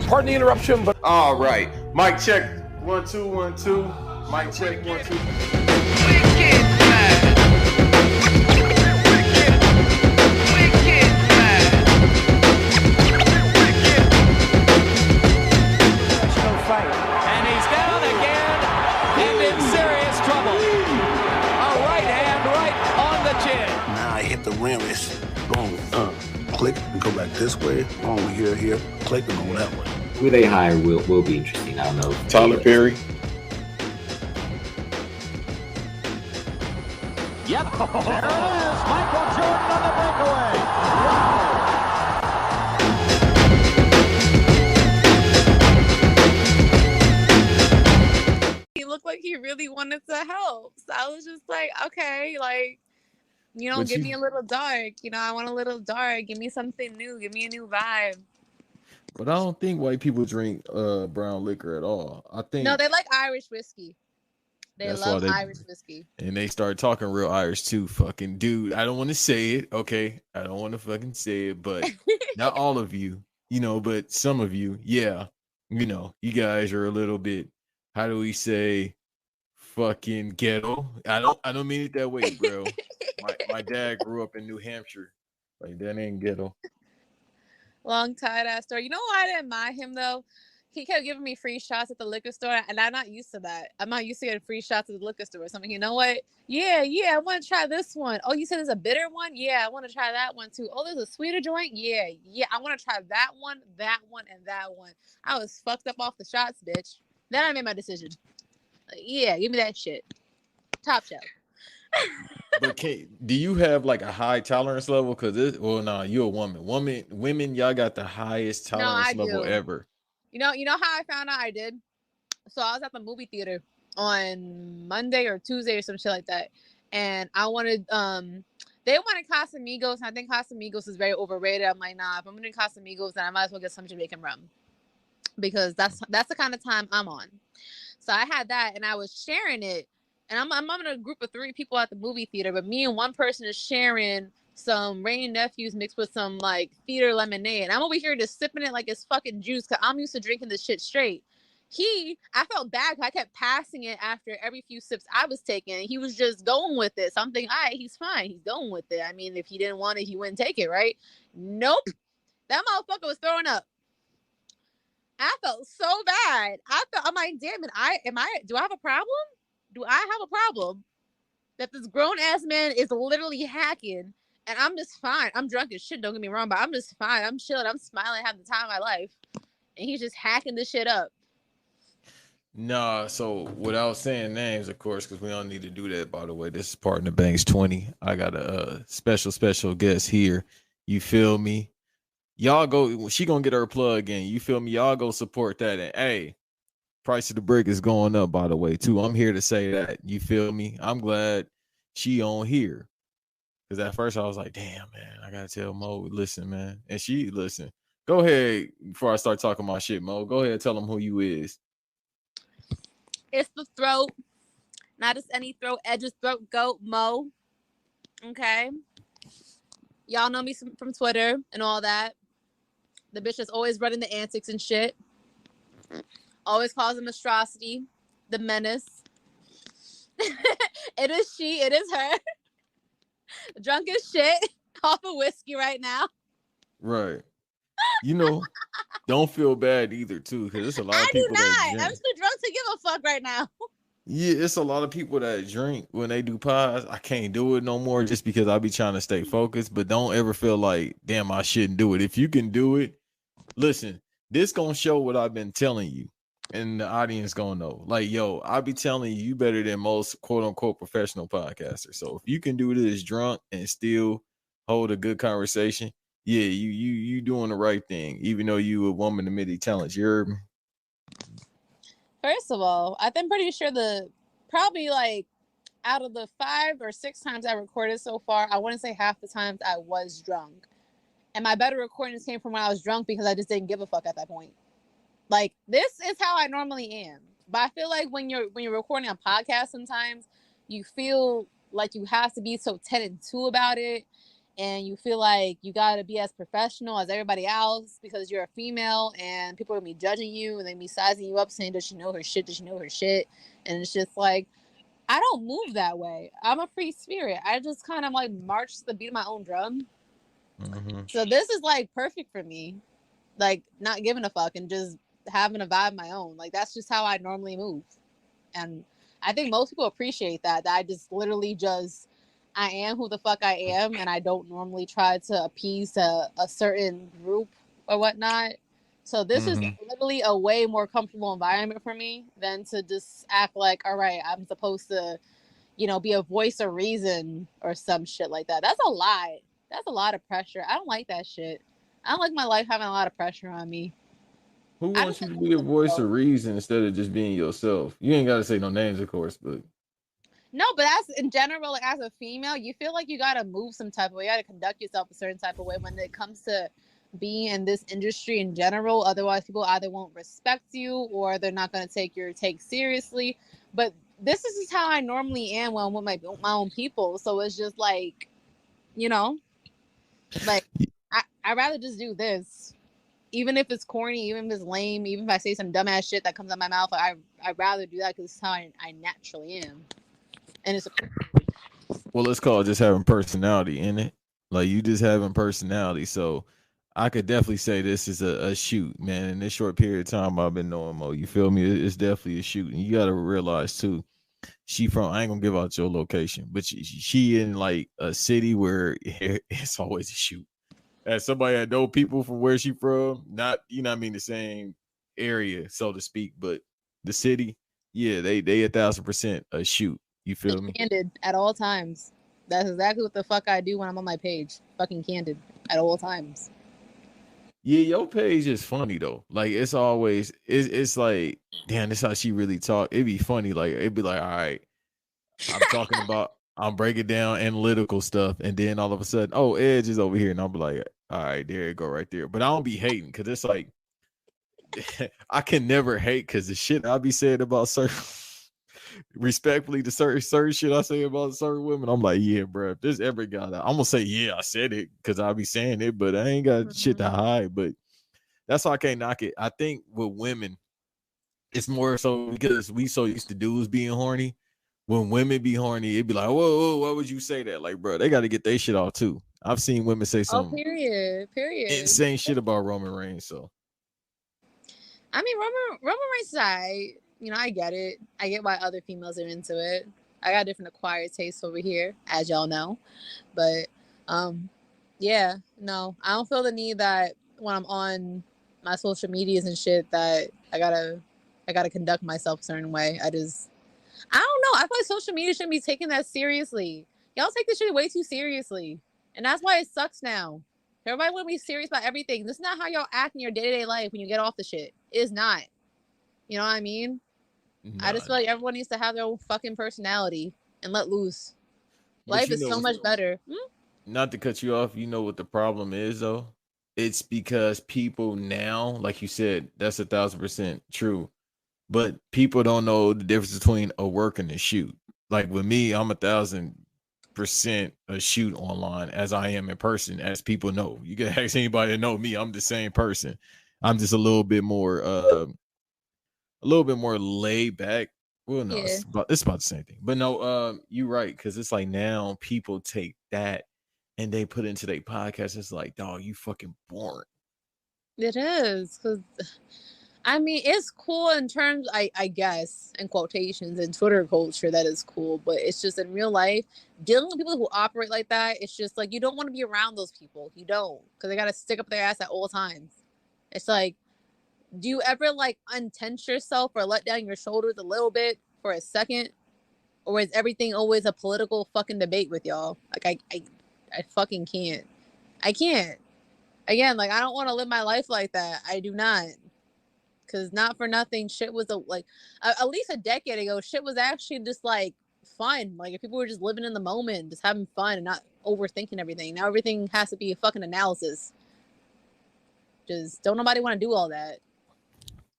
Pardon the interruption, but all right. Mic check. 1 2 1 2. Mic check 1 2. And he's down again and in serious trouble. A right hand right on the chin. Now I hit the rim. It's going click and go back this way. On here, click and go that way. Who they hire will be interesting. I don't know. Tyler Perry. Yep, there it is. Michael Jordan on the breakaway. Wow. He looked like he really wanted to help. So I was just like, okay, like, give me a little dark. I want a little dark. Give me something new. Give me a new vibe. But I don't think white people drink brown liquor at all. I think no, they like Irish whiskey. They love Irish whiskey. And they start talking real Irish too. Fucking dude, I don't want to say it. Okay, I don't want to fucking say it, but not all of you, but some of you, yeah, you guys are a little bit. How do we say? Fucking ghetto. I don't mean it that way, bro. my dad grew up in New Hampshire. Like that ain't ghetto. Long tight ass story. You know why I didn't mind him though? He kept giving me free shots at the liquor store, and I'm not used to that. I'm not used to getting free shots at the liquor store. So I'm like, you know what? Yeah, I want to try this one. Oh, you said there's a bitter one? Yeah, I want to try that one too. Oh, there's a sweeter joint? Yeah, I want to try that one, and that one. I was fucked up off the shots, bitch. Then I made my decision. Like, yeah, give me that shit. Top shelf. But do you have like a high tolerance level? Because you're a woman. Women, y'all got the highest tolerance level ever. You know how I found out I did? So I was at the movie theater on Monday or Tuesday or some shit like that. And I wanted, they wanted Casamigos. And I think Casamigos is very overrated. I'm like, nah, if I'm going to drink Casamigos, then I might as well get some Jamaican rum. Because that's the kind of time I'm on. So I had that and I was sharing it. And I'm in a group of 3 people at the movie theater. But me and one person is sharing some Rain Nephews mixed with some like theater lemonade. And I'm over here just sipping it like it's fucking juice because I'm used to drinking this shit straight. I felt bad because I kept passing it after every few sips I was taking. He was just going with it. So I'm thinking, all right, he's fine. He's going with it. I mean, if he didn't want it, he wouldn't take it, right? Nope. That motherfucker was throwing up. I felt so bad. I'm like, damn it. Do I have a problem? Do I have a problem that this grown ass man is literally hacking and I'm just fine? I'm drunk as shit. Don't get me wrong, but I'm just fine. I'm chilling. I'm smiling, having the time of my life. And he's just hacking this shit up. Nah, so without saying names, of course, because we don't need to do that, by the way. This is Partner Banks 20. I got a special guest here. You feel me? Y'all go, she gonna get her plug in. You feel me? Y'all go support that. And hey, price of the brick is going up, by the way, too. I'm here to say that. You feel me? I'm glad she on here. Because at first I was like, damn, man, I gotta tell Mo, listen, man. And she listen. Go ahead before I start talking my shit, Mo. Go ahead, tell them who you is. It's the throat. Not just any throat, Edge's throat goat, Mo. Okay. Y'all know me from Twitter and all that. The bitch is always running the antics and shit. Always calls him atrocity. The menace. It is she. It is her. Drunk as shit. Off of whiskey right now. Right. Don't feel bad either, too, because there's a lot of people that drink. I'm too drunk to give a fuck right now. Yeah, it's a lot of people that drink when they do pies. I can't do it no more just because I be trying to stay focused, but don't ever feel like, damn, I shouldn't do it. If you can do it, listen, this gonna show what I've been telling you, and the audience gonna know. Like, yo, I be telling you better than most quote-unquote professional podcasters. So if you can do this drunk and still hold a good conversation, yeah, you doing the right thing, even though you a woman of many talents. You heard me? First of all, I'm pretty sure probably like out of the 5 or 6 times I recorded so far, I wouldn't say half the times I was drunk. And my better recordings came from when I was drunk because I just didn't give a fuck at that point. Like, this is how I normally am. But I feel like when you're recording a podcast sometimes, you feel like you have to be so 10 and 2 about it. and you feel like you gotta be as professional as everybody else because you're a female, and people are gonna be judging you and they be sizing you up, saying, "Does she know her shit? Does she know her shit?" And it's just like, I don't move that way. I'm a free spirit. I just kind of like march to the beat of my own drum. Mm-hmm. So this is like perfect for me. Like not giving a fuck and just having a vibe of my own. Like that's just how I normally move. And I think most people appreciate that I just literally just I am who the fuck I am, and I don't normally try to appease a certain group or whatnot. So this is Mm-hmm. literally a way more comfortable environment for me than to just act like, all right, I'm supposed to, be a voice of reason or some shit like that. That's a lot. That's a lot of pressure. I don't like that shit. I don't like my life having a lot of pressure on me. Who I wants just you like to be a voice myself. of reason instead of just being yourself? You ain't got to say no names, of course, but No, but that's in general, like as a female, you feel like you gotta move some type of way. You gotta conduct yourself a certain type of way when it comes to being in this industry in general. Otherwise, people either won't respect you or they're not gonna take your take seriously. But this is just how I normally am when I'm with my own people. So it's just like, you know, like I'd rather just do this. Even if it's corny, even if it's lame, even if I say some dumbass shit that comes out of my mouth, I'd rather do that because it's how I naturally am. And it's a well, let's call it just having personality in it. Like you just having personality. So I could definitely say this is a shoot, man. In this short period of time I've been knowing Mo, you feel me? It's definitely a shoot. And you got to realize too, she from, I ain't gonna give out your location, but she in like a city where it's always a shoot. As somebody that know people from where she from, not, you know what I mean, the same area, so to speak, but the city, yeah, they 1,000% a shoot. You feel me? candid at all times. That's exactly what the fuck I do when I'm on my page. Fucking candid at all times. Yeah, your page is funny though. Like it's like, damn, this how she really talk. It'd be funny. Like it'd be like, all right, I'm breaking down analytical stuff, and then all of a sudden, oh, Edge is over here, and I'm like, all right, there you go, right there. But I don't be hating because it's like I can never hate because the shit I be saying about certain respectfully to certain shit I say about certain women, I'm like, yeah, bro, if this ever got out, I'm gonna say, yeah, I said it because I be saying it, but I ain't got shit to hide. But that's why I can't knock it. I think with women, it's more so because we so used to dudes being horny. When women be horny, it'd be like, whoa, why would you say that? Like, bro, they got to get their shit off too. I've seen women say Oh, some period. insane shit about Roman Reigns. So I mean, Roman Reigns side, I get it. I get why other females are into it. I got different acquired tastes over here, as y'all know. But, yeah, no, I don't feel the need that when I'm on my social medias and shit that I gotta conduct myself a certain way. I don't know. I feel like social media shouldn't be taken that seriously. Y'all take this shit way too seriously. And that's why it sucks now. Everybody want to be serious about everything. This is not how y'all act in your day-to-day life when you get off the shit. It's not. You know what I mean? I just nah. feel like everyone needs to have their own fucking personality and let loose. But Life you is know, so much better. not to cut you off, you know what the problem is though? It's because people now, like you said, that's 1,000% true. But people don't know the difference between a work and a shoot. Like with me, I'm 1,000% a shoot online as I am in person, as people know. You can ask anybody to know me. I'm the same person. I'm just a little bit more laid back. Well, no, Yeah. it's about the same thing. But no, you're right, because it's like now people take that and they put it into their podcast. It's like, dog, you fucking boring. It is. Because, I mean, it's cool in terms, I guess, in quotations, in Twitter culture, that is cool. But it's just in real life, dealing with people who operate like that, it's just like you don't want to be around those people. You don't. Because they got to stick up their ass at all times. It's like, do you ever like untense yourself or let down your shoulders a little bit for a second? Or is everything always a political fucking debate with y'all? Like I fucking can't. I can't. Again, like I don't want to live my life like that. I do not. Cause not for nothing, shit was at least a decade ago, shit was actually just like fun. Like if people were just living in the moment, just having fun and not overthinking everything. Now everything has to be a fucking analysis. Just don't nobody want to do all that.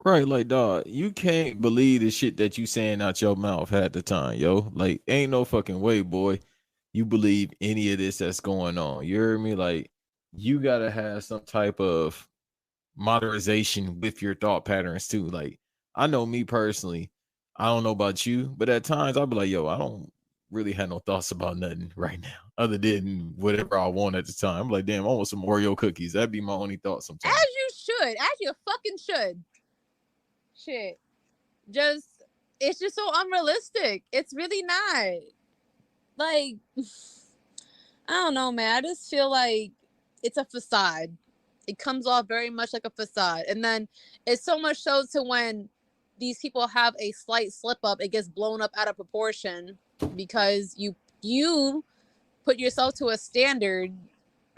Right, like dog, you can't believe the shit that you saying out your mouth at the time, yo. Like, ain't no fucking way, boy. you believe any of this that's going on. You hear me? Like, you gotta have some type of modernization with your thought patterns too. Like, I know me personally, I don't know about you, but at times I'll be like, yo, I don't really have no thoughts about nothing right now, other than whatever I want at the time. I'm like, damn, I want some Oreo cookies. That'd be my only thought sometimes. As you should. As you fucking should. Shit. It's just so unrealistic. It's really not. Like, I don't know, man. I just feel like it's a facade. It comes off very much like a facade. And then it's so much so to when these people have a slight slip up, it gets blown up out of proportion because you put yourself to a standard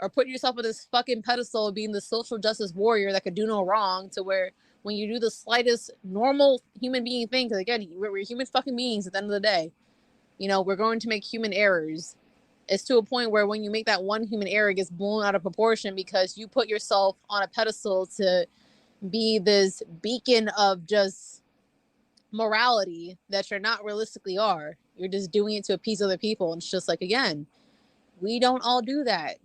or put yourself on this fucking pedestal of being the social justice warrior that could do no wrong, to where when you do the slightest normal human being thing, because again, we're human fucking beings at the end of the day, you know, we're going to make human errors. It's to a point where when you make that one human error, it gets blown out of proportion because you put yourself on a pedestal to be this beacon of just morality that you're not realistically are. You're just doing it to appease other people. And it's just like, again, we don't all do that.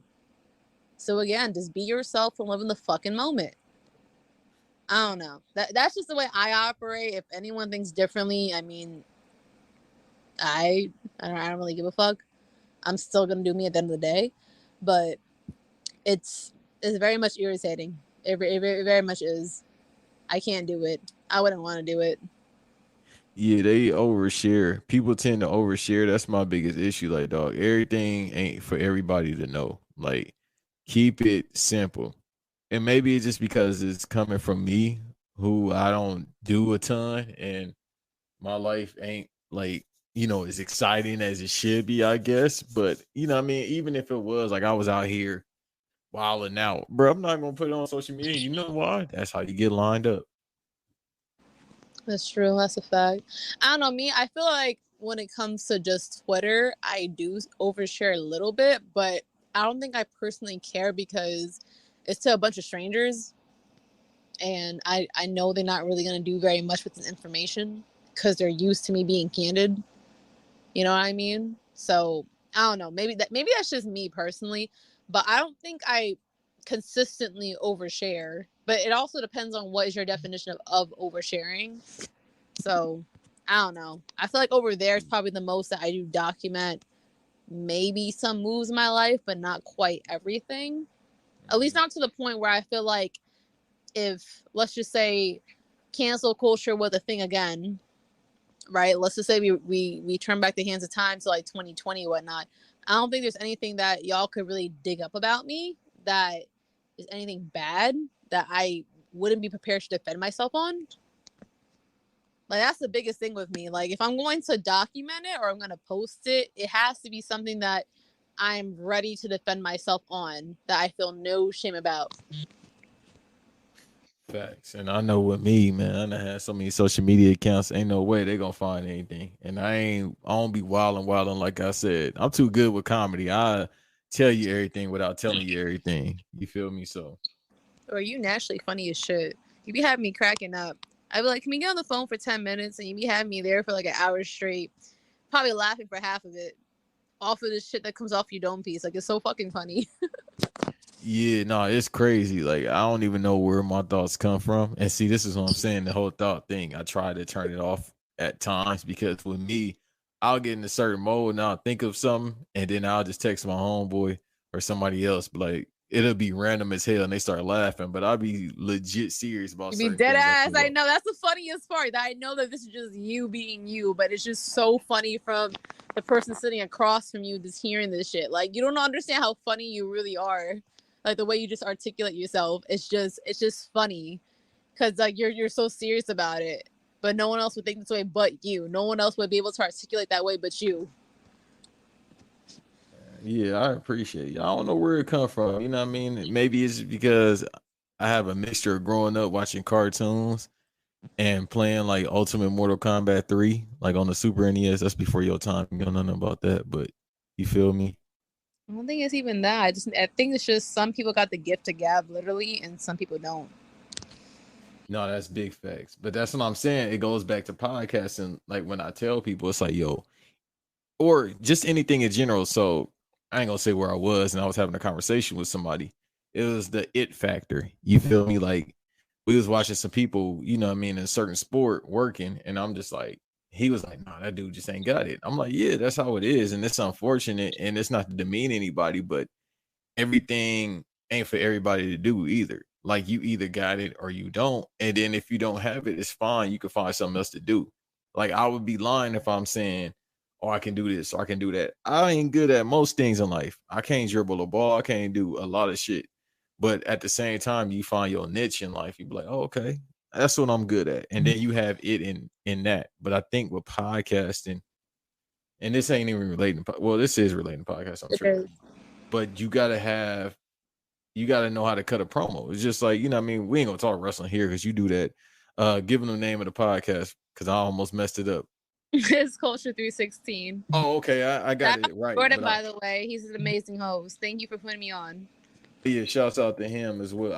So again, just be yourself and live in the fucking moment. I don't know. That's just the way I operate. If anyone thinks differently, I mean, I don't really give a fuck. I'm still gonna do me at the end of the day, but it's very much irritating. It very much is. I can't do it. I wouldn't want to do it. Yeah, they overshare. People tend to overshare. That's my biggest issue. Like, dog, everything ain't for everybody to know. Like, keep it simple. And maybe it's just because it's coming from me, who I don't do a ton, and my life ain't like, you know, as exciting as it should be, I guess. But you know what I mean, even if it was like I was out here wilding out, bro, I'm not gonna put it on social media. You know why? That's how you get lined up. That's true. That's a fact. I don't know, me. I feel like when it comes to just Twitter, I do overshare a little bit, but I don't think I personally care because it's to a bunch of strangers, and I know they're not really gonna do very much with this information because they're used to me being candid. You know what I mean? So I don't know. Maybe that's just me personally, but I don't think I consistently overshare. But it also depends on what is your definition of oversharing. So I don't know. I feel like over there is probably the most that I do document maybe some moves in my life, but not quite everything. At least not to the point where I feel like if, let's just say, cancel culture was a thing again, right? Let's just say we turn back the hands of time to like 2020 or whatnot. I don't think there's anything that y'all could really dig up about me that is anything bad that I wouldn't be prepared to defend myself on. Like, that's the biggest thing with me. Like, if I'm going to document it or I'm going to post it, it has to be something that I'm ready to defend myself on, that I feel no shame about. Facts. And I know with me, man, I done had so many social media accounts. Ain't no way they gonna find anything. And I don't be wilding like I said. I'm too good with comedy. I tell you everything without telling you everything. You feel me? So, Or you naturally funny as shit. You be having me cracking up. I'd be like, can we get on the phone for 10 minutes? And you be having me there for like an hour straight, probably laughing for half of it, off of this shit that comes off your dome piece. Like, it's so fucking funny. yeah, no, it's crazy. Like, I don't even know where my thoughts come from. And see, this is what I'm saying. The whole thought thing, I try to turn it off at times, because with me, I'll get in a certain mode and I'll think of something, and then I'll just text my homeboy or somebody else. But like, it'll be random as hell and they start laughing, but I'll be legit serious about You be dead ass. I know. That's the funniest part. That I know that this is just you being you, but it's just so funny from the person sitting across from you just hearing this shit. Like, you don't understand how funny you really are. Like, the way you just articulate yourself. It's just funny. Cause like you're so serious about it. But no one else would think this way but you. No one else would be able to articulate that way but you. Yeah, I appreciate you. I don't know where it come from. You know what I mean? Maybe it's because I have a mixture of growing up watching cartoons and playing like Ultimate Mortal Kombat 3, like on the Super NES. That's before your time. You don't know nothing about that, but you feel me? I don't think it's even that. I think it's just some people got the gift to gab literally and some people don't. No, that's big facts. But that's what I'm saying. It goes back to podcasting. Like, when I tell people, it's like, yo, or just anything in general. So I ain't gonna say where I was, and I was having a conversation with somebody. It was the it factor. You feel me? Like we was watching some people, you know what I mean, in a certain sport working, and I'm just like, he was like, nah, that dude just ain't got it. I'm like, yeah, that's how it is, and it's unfortunate, and it's not to demean anybody, but everything ain't for everybody to do either. Like you either got it or you don't. And then if you don't have it, it's fine. You can find something else to do. Like I would be lying if I'm saying, oh, I can do this or I can do that. I ain't good at most things in life. I can't dribble a ball. I can't do a lot of shit. But at the same time, you find your niche in life. You be like, oh, okay, that's what I'm good at. And then you have it in that. But I think with podcasting, and this ain't even relating. Well, this is relating to podcast, I'm sure. But you gotta know how to cut a promo. It's just like, you know what I mean? We ain't gonna talk wrestling here because you do that. Give them the name of the podcast because I almost messed it up. It's Culture 316. Oh, okay. I got it right. Jordan, by the way, he's an amazing host. Thank you for putting me on. Yeah, shouts out to him as well.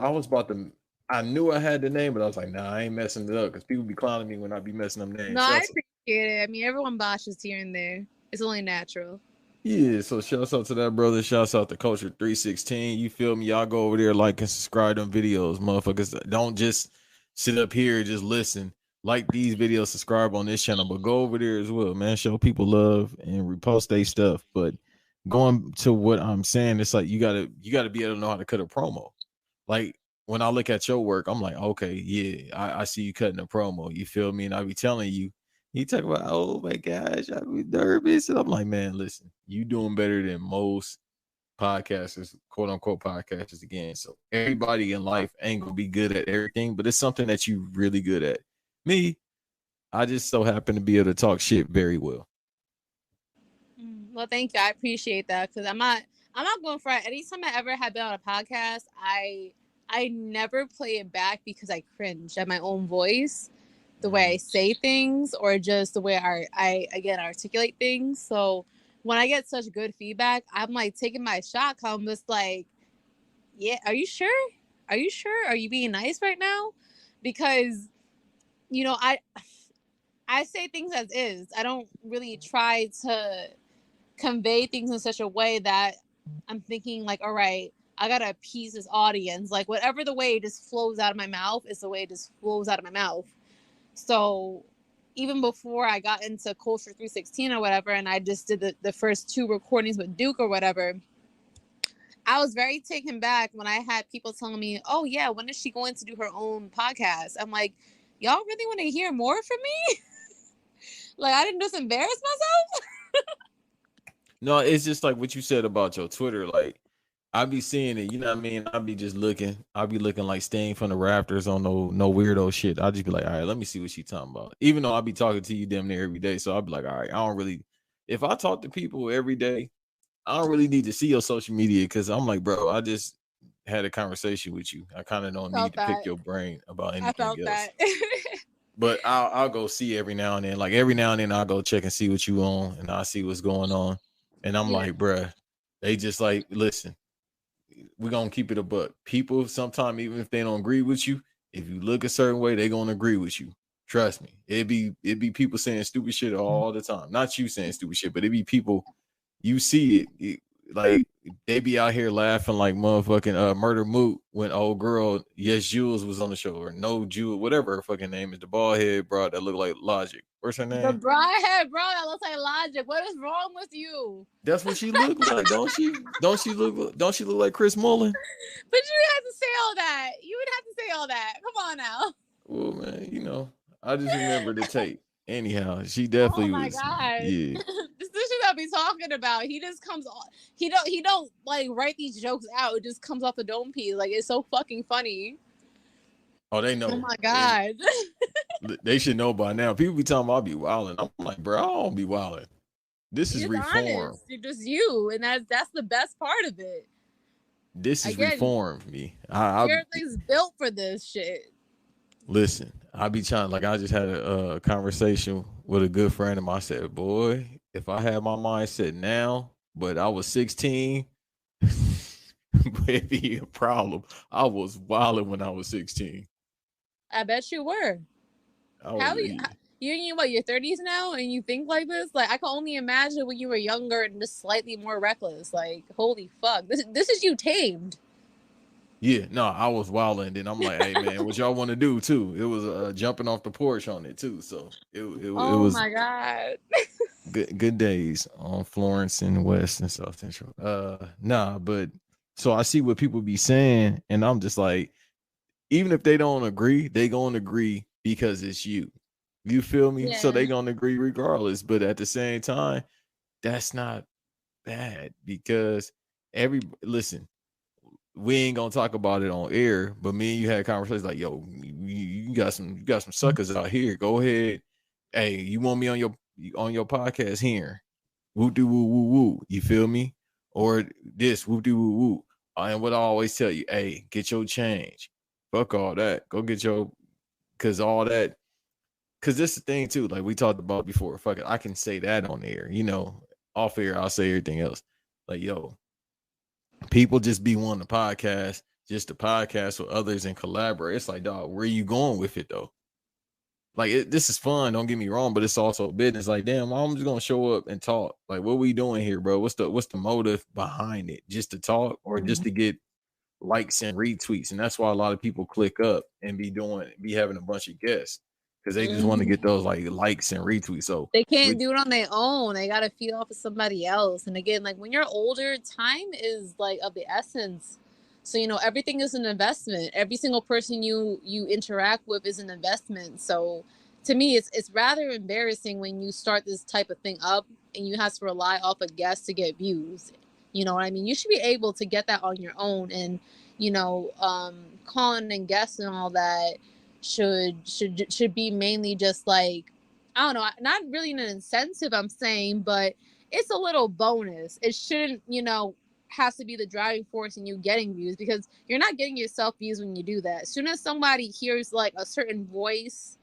I knew I had the name, but I was like, nah, I ain't messing it up because people be clowning me when I be messing up names. No, I appreciate it. I mean, everyone botches here and there. It's only natural. Yeah, so shouts out to that brother. Shouts out to Culture 316. You feel me? Y'all go over there, like and subscribe them videos, motherfuckers. Don't just sit up here and just listen. Like these videos, subscribe on this channel, but go over there as well, man. Show people love and repost their stuff. But going to what I'm saying, it's like you gotta be able to know how to cut a promo. Like when I look at your work, I'm like, okay, yeah, I see you cutting a promo. You feel me? And I be telling you. You talk about, oh my gosh, I be nervous. And I'm like, man, listen, you doing better than most podcasters, quote unquote podcasters again. So everybody in life ain't gonna be good at everything, but it's something that you really good at. Me, I just so happen to be able to talk shit very well. Well, thank you. I appreciate that because I'm not going for it. Anytime I ever have been on a podcast, I never play it back because I cringe at my own voice. The way I say things or just the way I again articulate things. So when I get such good feedback, I'm like taking my shot. I'm just like, yeah, are you sure? Are you sure? Are you being nice right now? Because, you know, I say things as is. I don't really try to convey things in such a way that I'm thinking like, all right, I gotta appease this audience. Like whatever the way it just flows out of my mouth is the way it just flows out of my mouth. So even before I got into Culture 316 or whatever, and I just did the first 2 recordings with Duke or whatever, I was very taken back when I had people telling me, oh yeah, when is she going to do her own podcast? I'm like, y'all really want to hear more from me? Like I didn't just embarrass myself? No, it's just like what you said about your Twitter. Like I be seeing it, you know what I mean? I be just looking. I be looking like Sting from the Raptors on no weirdo shit. I just be like, all right, let me see what she talking about. Even though I be talking to you damn near every day, so I'll be like, all right, I don't really. If I talk to people every day, I don't really need to see your social media because I'm like, bro, I just had a conversation with you. I kind of don't need to pick your brain about anything else. That. But I'll go see every now and then. Like every now and then, I'll go check and see what you on, and I'll see what's going on. And I'm like, bruh, they just like, listen. We're gonna keep it a buck. People sometimes, even if they don't agree with you, if you look a certain way, they're gonna agree with you. Trust me. It'd be people saying stupid shit all the time. Not you saying stupid shit, but it'd be people you see it like they be out here laughing like motherfucking Murder Moot when old girl Yes Jules was on the show, or No Jules, whatever her fucking name is, the bald head broad that look like Logic. What's her name? The broad head bro that looks like Logic. What is wrong with you? That's what she look like, don't she? Don't she look like Chris Mullin? But you have to say all that. You would have to say all that. Come on now. Well, man, you know, I just remember the tape. Anyhow, she definitely was. Oh my god! Yeah. This is what I'll be talking about. He just comes on. He don't like write these jokes out. It just comes off the dome piece. Like it's so fucking funny. Oh, they know. Oh my god! They should know by now. People be talking about I be wilding. I'm like, bro, I don't be wilding. This is reform. You're just you, and that's the best part of it. This is reform, me. Everything's built for this shit. Listen, I be trying. Like I just had a conversation with a good friend of mine. I said, boy, if I had my mindset now, but I was 16, it'd be a problem. I was wilding when I was 16. I bet you were. you're in your 30s now, and you think like this. Like, I can only imagine when you were younger and just slightly more reckless. Like, holy fuck, this is you tamed. Yeah, no, I was wilding. Then I'm like, hey man, what y'all want to do too? It was jumping off the porch on it too. So it Oh was my god. good days on Florence and West and South Central. Nah, but so I see what people be saying, and I'm just like, even if they don't agree, they gonna agree because it's you. You feel me? So Yeah. they gonna agree regardless. But at the same time, that's not bad because listen, we ain't gonna talk about it on air, but me and you had conversations like, yo, you got some suckers out here. Go ahead. Hey, you want me on your podcast here? Woo doo woo woo woo. You feel me? Or this woo doo woo woo. And what I always tell you, hey, get your change. Fuck all that. Go get your cause all that. Cause this is the thing too, like we talked about before. Fuck it, I can say that on air. Off air, I'll say everything else. Like, yo, people just be wanting to podcast, just to podcast with others and collaborate. It's like, dog, where are you going with it though? Like, this is fun, don't get me wrong, but it's also business. Like, damn, I'm just gonna show up and talk. Like, what we doing here, bro? What's the motive behind it? Just to talk or just to get likes and retweets? And that's why a lot of people click up and be having a bunch of guests because they just want to get those like likes and retweets. So They can't do it on their own. They gotta feed off of somebody else. And again, like when you're older, time is like of the essence. So everything is an investment. Every single person you interact with is an investment. So to me, it's rather embarrassing when you start this type of thing up and you have to rely off of guests to get views. You know what I mean? You should be able to get that on your own, and calling and guests and all that should be mainly just like, I don't know, not really an incentive, I'm saying, but it's a little bonus. It shouldn't, has to be the driving force in you getting views, because you're not getting yourself views when you do that. As soon as somebody hears like a certain voice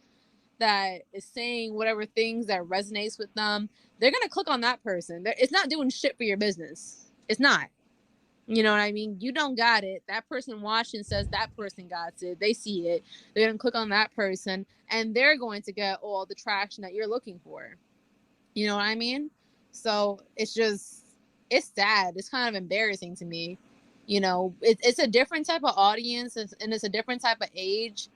that is saying whatever things that resonates with them, they're going to click on that person. It's not doing shit for your business. It's not. You know what I mean? You don't got it. That person watching says that person got it. They see it. They're going to click on that person, and they're going to get all the traction that you're looking for. You know what I mean? So it's sad. It's kind of embarrassing to me. It's a different type of audience, and it's a different type of age.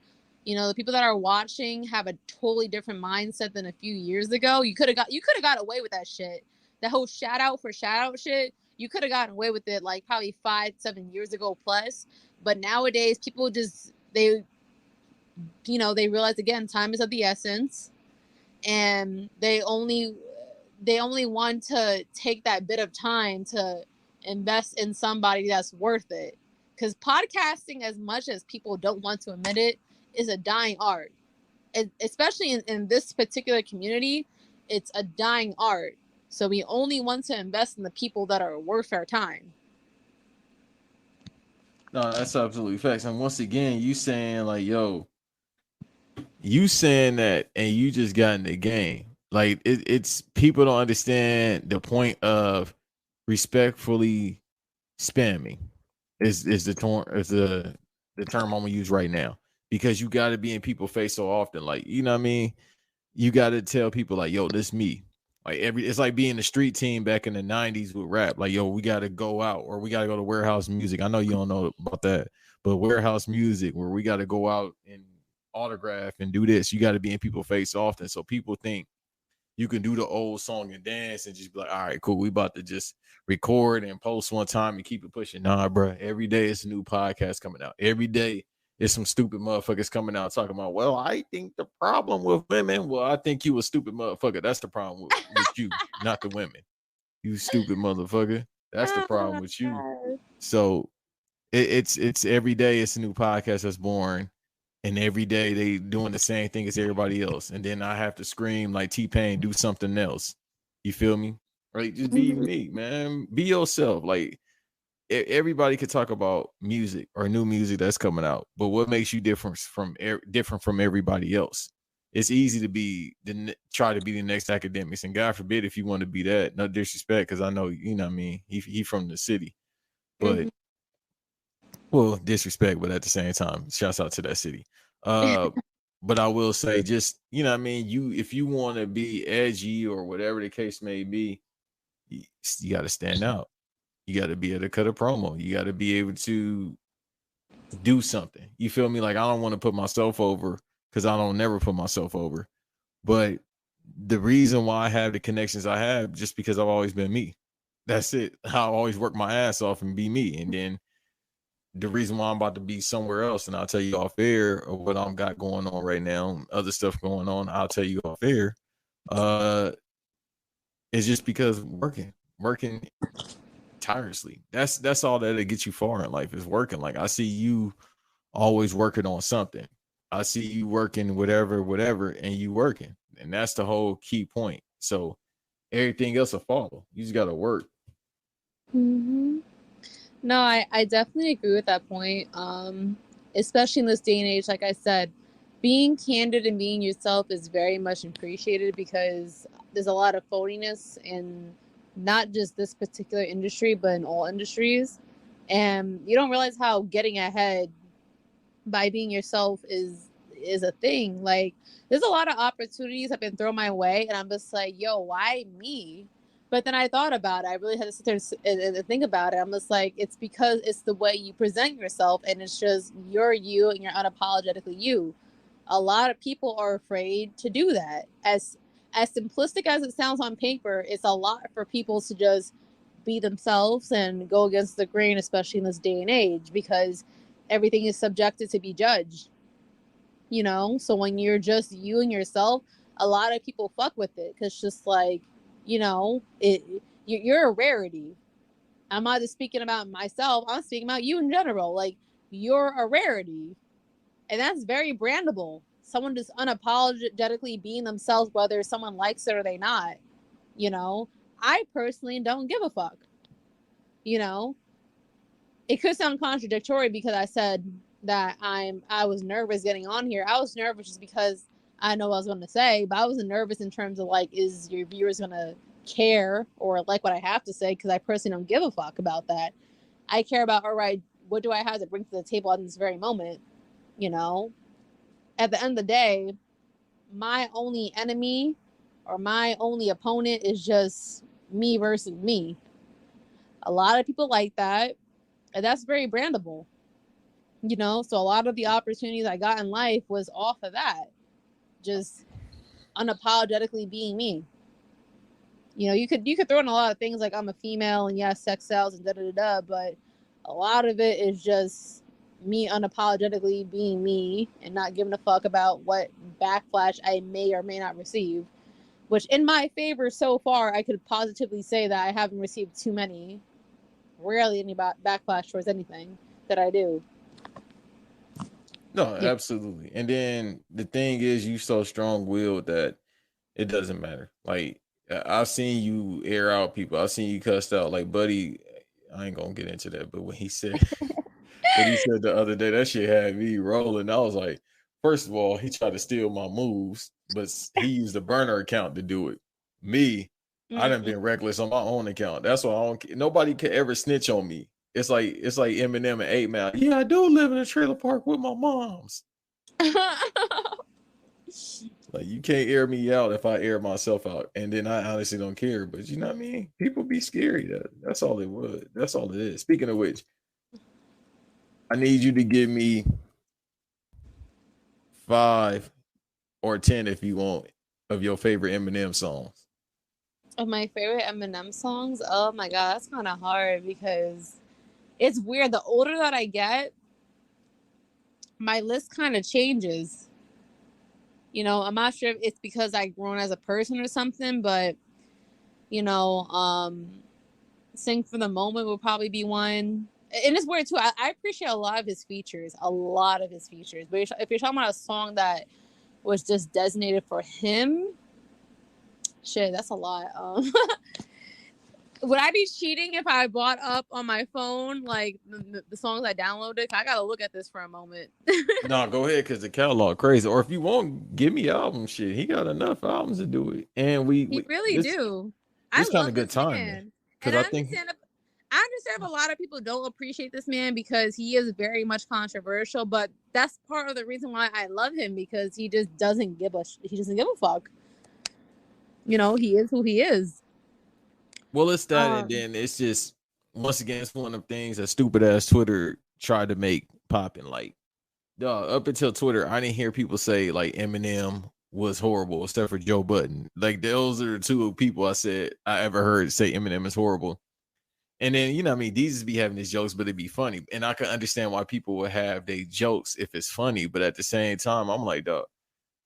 The people that are watching have a totally different mindset than a few years ago. You could have got away with that shit. That whole shout out for shout out shit. You could have gotten away with it like probably 5-7 years ago plus. But nowadays, people they realize, again, time is of the essence, and they only want to take that bit of time to invest in somebody that's worth it. Because podcasting, as much as people don't want to admit it, is a dying art. Especially in this particular community, it's a dying art. So we only want to invest in the people that are worth our time. no, that's absolutely facts. And once again, you saying like, yo, you saying that, and you just got in the game. Like it's people don't understand the point of respectfully spamming. Is the term I'm gonna use right now, because you got to be in people's face so often. Like, you know what I mean? You got to tell people like, yo, this me. Like it's like being the street team back in the 90s with rap. Like, yo, we got to go out, or we got to go to Warehouse Music. I know you don't know about that, but Warehouse Music, where we got to go out and autograph and do this. You got to be in people's face often, so people think you can do the old song and dance and just be like, all right, cool, we about to just record and post one time and keep it pushing. Nah, bro. Every day it's a new podcast coming out. Every day it's some stupid motherfuckers coming out talking about, well, I think the problem with women, well, I think you a stupid motherfucker. That's the problem with you, not the women. You stupid motherfucker. That's the problem with you. So it's every day it's a new podcast that's born. And every day they doing the same thing as everybody else. And then I have to scream like T-Pain, do something else. You feel me? Right? Just be me, man. Be yourself. Like, everybody could talk about music or new music that's coming out, but what makes you different from everybody else? It's easy to try to be the next academics, and God forbid if you want to be that. No disrespect, because I know, you know what I mean, he from the city, but well, disrespect, but at the same time, shouts out to that city. But I will say, just you know, what I mean, if you want to be edgy or whatever the case may be, you got to stand out. You got to be able to cut a promo. You got to be able to do something. You feel me? Like I don't want to put myself over because I don't never put myself over. But the reason why I have the connections I have, just because I've always been me. That's it. I always work my ass off and be me. And then the reason why I'm about to be somewhere else, and I'll tell you off air of what I've got going on right now, other stuff going on, I'll tell you off air. It's just because working tirelessly. That's all that'll get you far in life is working. Like I see you always working on something. I see you working whatever, and you working. And that's the whole key point. So everything else will follow. You just gotta work. Mm-hmm. No, I definitely agree with that point. Especially in this day and age, like I said, being candid and being yourself is very much appreciated because there's a lot of phoniness in not just this particular industry, but in all industries. And you don't realize how getting ahead by being yourself is a thing. Like there's a lot of opportunities have been thrown my way, and I'm just like, yo, why me? But then I thought about it. I really had to sit there and think about it. I'm just like, it's because it's the way you present yourself, and it's just you're you and you're unapologetically you. A lot of people are afraid to do that. As simplistic as it sounds on paper, it's a lot for people to just be themselves and go against the grain, especially in this day and age, because everything is subjected to be judged. You know, so when you're just you and yourself, a lot of people fuck with it because just like, you know, you're a rarity. I'm not just speaking about myself. I'm speaking about you in general. Like you're a rarity, and that's very brandable. Someone just unapologetically being themselves, whether someone likes it or they not. You know, I personally don't give a fuck. You know, it could sound contradictory because I said that I was nervous getting on here. I was nervous just because I know what I was going to say, but I wasn't nervous in terms of like, is your viewers going to care or like what I have to say? Because I personally don't give a fuck about that. I care about, all right, what do I have to bring to the table at this very moment? You know, at the end of the day, my only enemy or my only opponent is just me versus me. A lot of people like that, and that's very brandable. You know, so a lot of the opportunities I got in life was off of that. Just unapologetically being me. You know, you could throw in a lot of things like I'm a female and yes, sex sells and da-da-da-da, but a lot of it is just me unapologetically being me and not giving a fuck about what backlash I may or may not receive. Which in my favor so far, I could positively say that I haven't received too many. Rarely any backlash towards anything that I do. No, absolutely. And then the thing is, you so strong-willed that it doesn't matter. Like I've seen you air out people. I've seen you cussed out. Like Buddy, I ain't gonna get into that, but when he said what he said the other day, that shit had me rolling. I was like, first of all, he tried to steal my moves, but he used a burner account to do it. Me, I done been reckless on my own account. That's why I don't. Nobody can ever snitch on me. It's like Eminem and 8 Mile. Yeah, I do live in a trailer park with my moms. Like you can't air me out if I air myself out, and then I honestly don't care. But you know what I mean? People be scary. That's all it was. That's all it is. Speaking of which, I need you to give me 5 or 10 if you want of your favorite Eminem songs. Of my favorite Eminem songs? Oh my god, that's kind of hard because it's weird. The older that I get, my list kind of changes. You know, I'm not sure if it's because I've grown as a person or something, but you know, Sing for the Moment will probably be one. And it's weird too. I appreciate a lot of his features. But if you're talking about a song that was just designated for him, shit, that's a lot. Would I be cheating if I brought up on my phone like the songs I downloaded? I gotta look at this for a moment. No, go ahead because the catalog crazy. Or if you want, give me album shit. He got enough albums to do it, and we really do. This I kind love of good this time man. because And I think I understand if a lot of people don't appreciate this man because he is very much controversial, but that's part of the reason why I love him, because he just doesn't give a fuck. You know, he is who he is. Well, it's that, and then it's just, once again, it's one of the things that stupid ass Twitter tried to make popping. Like, dog, up until Twitter, I didn't hear people say like Eminem was horrible, except for Joe Budden. Like, those are the two people I ever heard say Eminem is horrible. And then, you know what I mean, these be having these jokes, but it'd be funny. And I can understand why people would have their jokes if it's funny. But at the same time, I'm like, dog,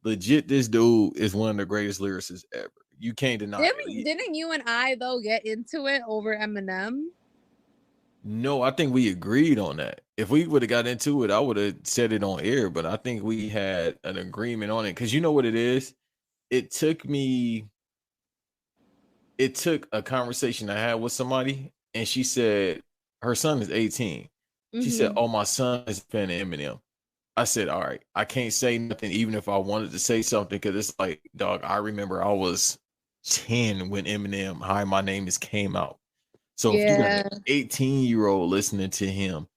legit, this dude is one of the greatest lyricists ever. You can't deny it. Didn't you and I, though, get into it over Eminem? No, I think we agreed on that. If we would have got into it, I would have said it on air. But I think we had an agreement on it. Because you know what it is? It took a conversation I had with somebody, and she said her son is 18. She said, "Oh, my son is a fan of Eminem." I said, "All right, I can't say nothing, even if I wanted to say something, because it's like, dog, I remember I was 10 when Eminem Hi My Name Is came out. So if you got an 18-year-old listening to him,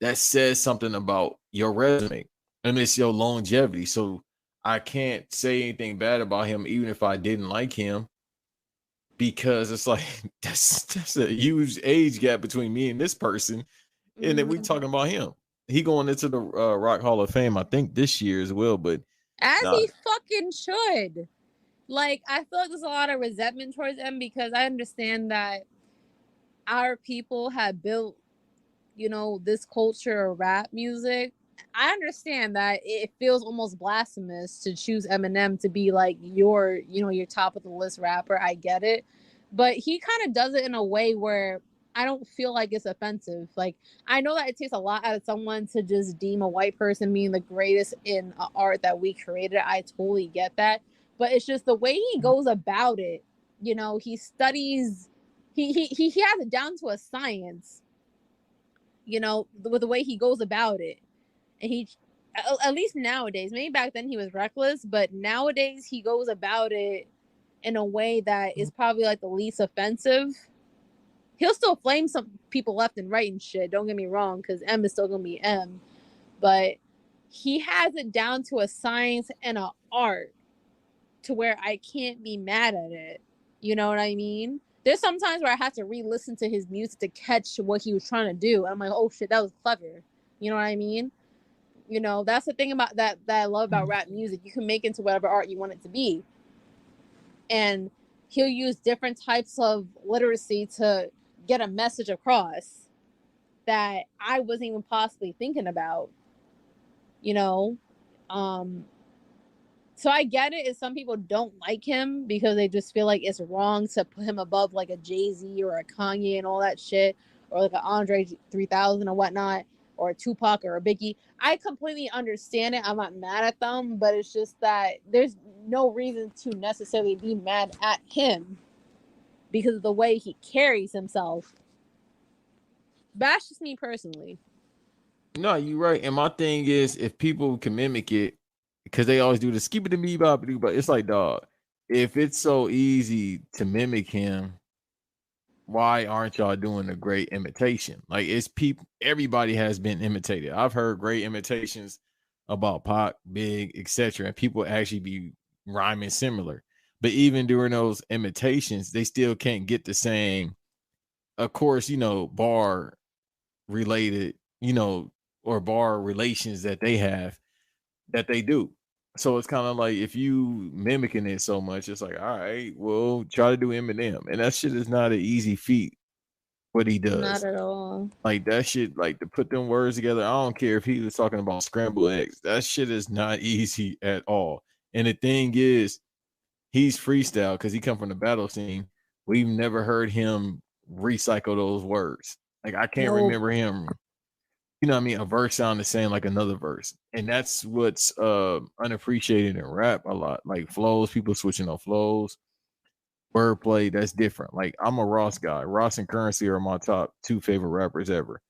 that says something about your resume and it's your longevity. So I can't say anything bad about him, even if I didn't like him, because it's like that's a huge age gap between me and this person. And then we talking about him. He going into the Rock Hall of Fame, I think, this year as well. But he fucking should. Like, I feel like there's a lot of resentment towards him, because I understand that our people have built, you know, this culture of rap music. I understand that it feels almost blasphemous to choose Eminem to be like your top of the list rapper. I get it. But he kind of does it in a way where I don't feel like it's offensive. Like, I know that it takes a lot out of someone to just deem a white person being the greatest in art that we created. I totally get that. But it's just the way he goes about it. You know, he studies, he has it down to a science, you know, with the way he goes about it. And he, at least nowadays, maybe back then he was reckless, but nowadays he goes about it in a way that is probably like the least offensive. He'll still flame some people left and right and shit, don't get me wrong, because M is still gonna be M. But he has it down to a science and an art to where I can't be mad at it. You know what I mean? There's sometimes where I have to re-listen to his music to catch what he was trying to do. And I'm like, oh shit, that was clever. You know what I mean? You know, that's the thing about that I love about rap music. You can make it into whatever art you want it to be. And he'll use different types of literacy to get a message across that I wasn't even possibly thinking about. You know? So I get it if some people don't like him because they just feel like it's wrong to put him above like a Jay-Z or a Kanye and all that shit, or like an Andre 3000 or whatnot, or a Tupac or a Biggie. I completely understand it. I'm not mad at them, but it's just that there's no reason to necessarily be mad at him because of the way he carries himself. That's just me personally. No, you're right. And my thing is, if people can mimic it, because they always do the skip it to me, but it's like, dog, if it's so easy to mimic him, why aren't y'all doing a great imitation? Like, it's people, everybody has been imitated. I've heard great imitations about Pac, Big, etc., and people actually be rhyming similar. But even during those imitations, they still can't get the same, of course, you know, bar related, you know, or bar relations that they have that they do. So it's kind of like, if you mimicking it so much, it's like, all right, well, try to do Eminem. And that shit is not an easy feat, what he does. Not at all. Like, that shit, like, to put them words together, I don't care if he was talking about scrambled eggs. That shit is not easy at all. And the thing is, he's freestyle because he come from the battle scene. We've never heard him recycle those words. Like, I can't remember him, you know what I mean, a verse sound the same like another verse. And that's what's unappreciated in rap a lot. Like, flows, people switching on flows, wordplay, that's different. Like, I'm a Ross guy. Ross and Currency are my top 2 favorite rappers ever.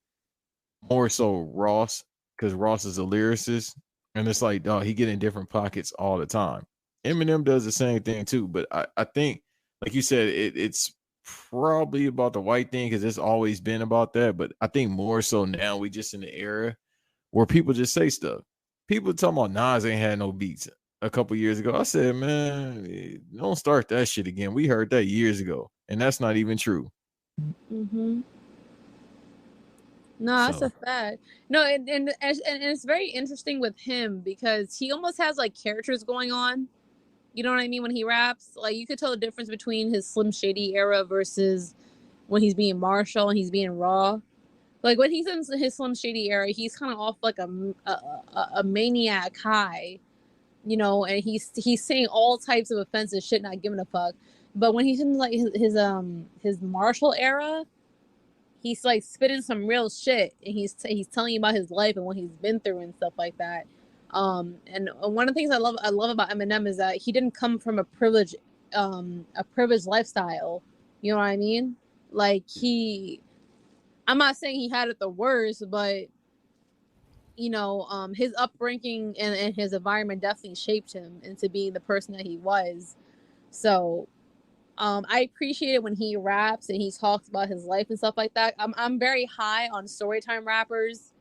More so Ross, because Ross is a lyricist. And it's like, dog, he get in different pockets all the time. Eminem does the same thing too. But I think, like you said, it's probably about the white thing because it's always been about that. But I think more so now we just in the era where people just say stuff. People talking about Nas ain't had no beats a couple years ago. I said, man, don't start that shit again. We heard that years ago, and that's not even true. Mm-hmm. No, that's a fact. No, and it's very interesting with him because he almost has like characters going on. You know what I mean? When he raps, like you could tell the difference between his Slim Shady era versus when he's being Marshall and he's being Raw. Like when he's in his Slim Shady era, he's kind of off like a maniac high, you know, and he's saying all types of offensive shit, not giving a fuck. But when he's in like his Marshall era, he's like spitting some real shit, and he's telling you about his life and what he's been through and stuff like that. And one of the things I love about Eminem is that he didn't come from a privileged lifestyle. You know what I mean? Like I'm not saying he had it the worst, but you know, his upbringing and his environment definitely shaped him into being the person that he was. So I appreciate it when he raps and he talks about his life and stuff like that. I'm very high on storytime rappers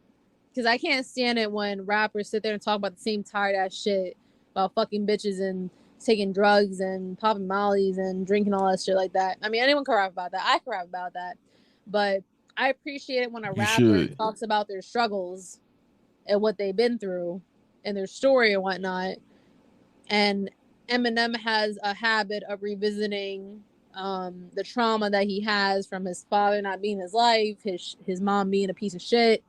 because I can't stand it when rappers sit there and talk about the same tired ass shit about fucking bitches and taking drugs and popping mollies and drinking all that shit like that. I mean, anyone can rap about that. I can rap about that, but I appreciate it when a rapper talks about their struggles and what they've been through and their story and whatnot. And Eminem has a habit of revisiting the trauma that he has from his father not being his life, his mom being a piece of shit,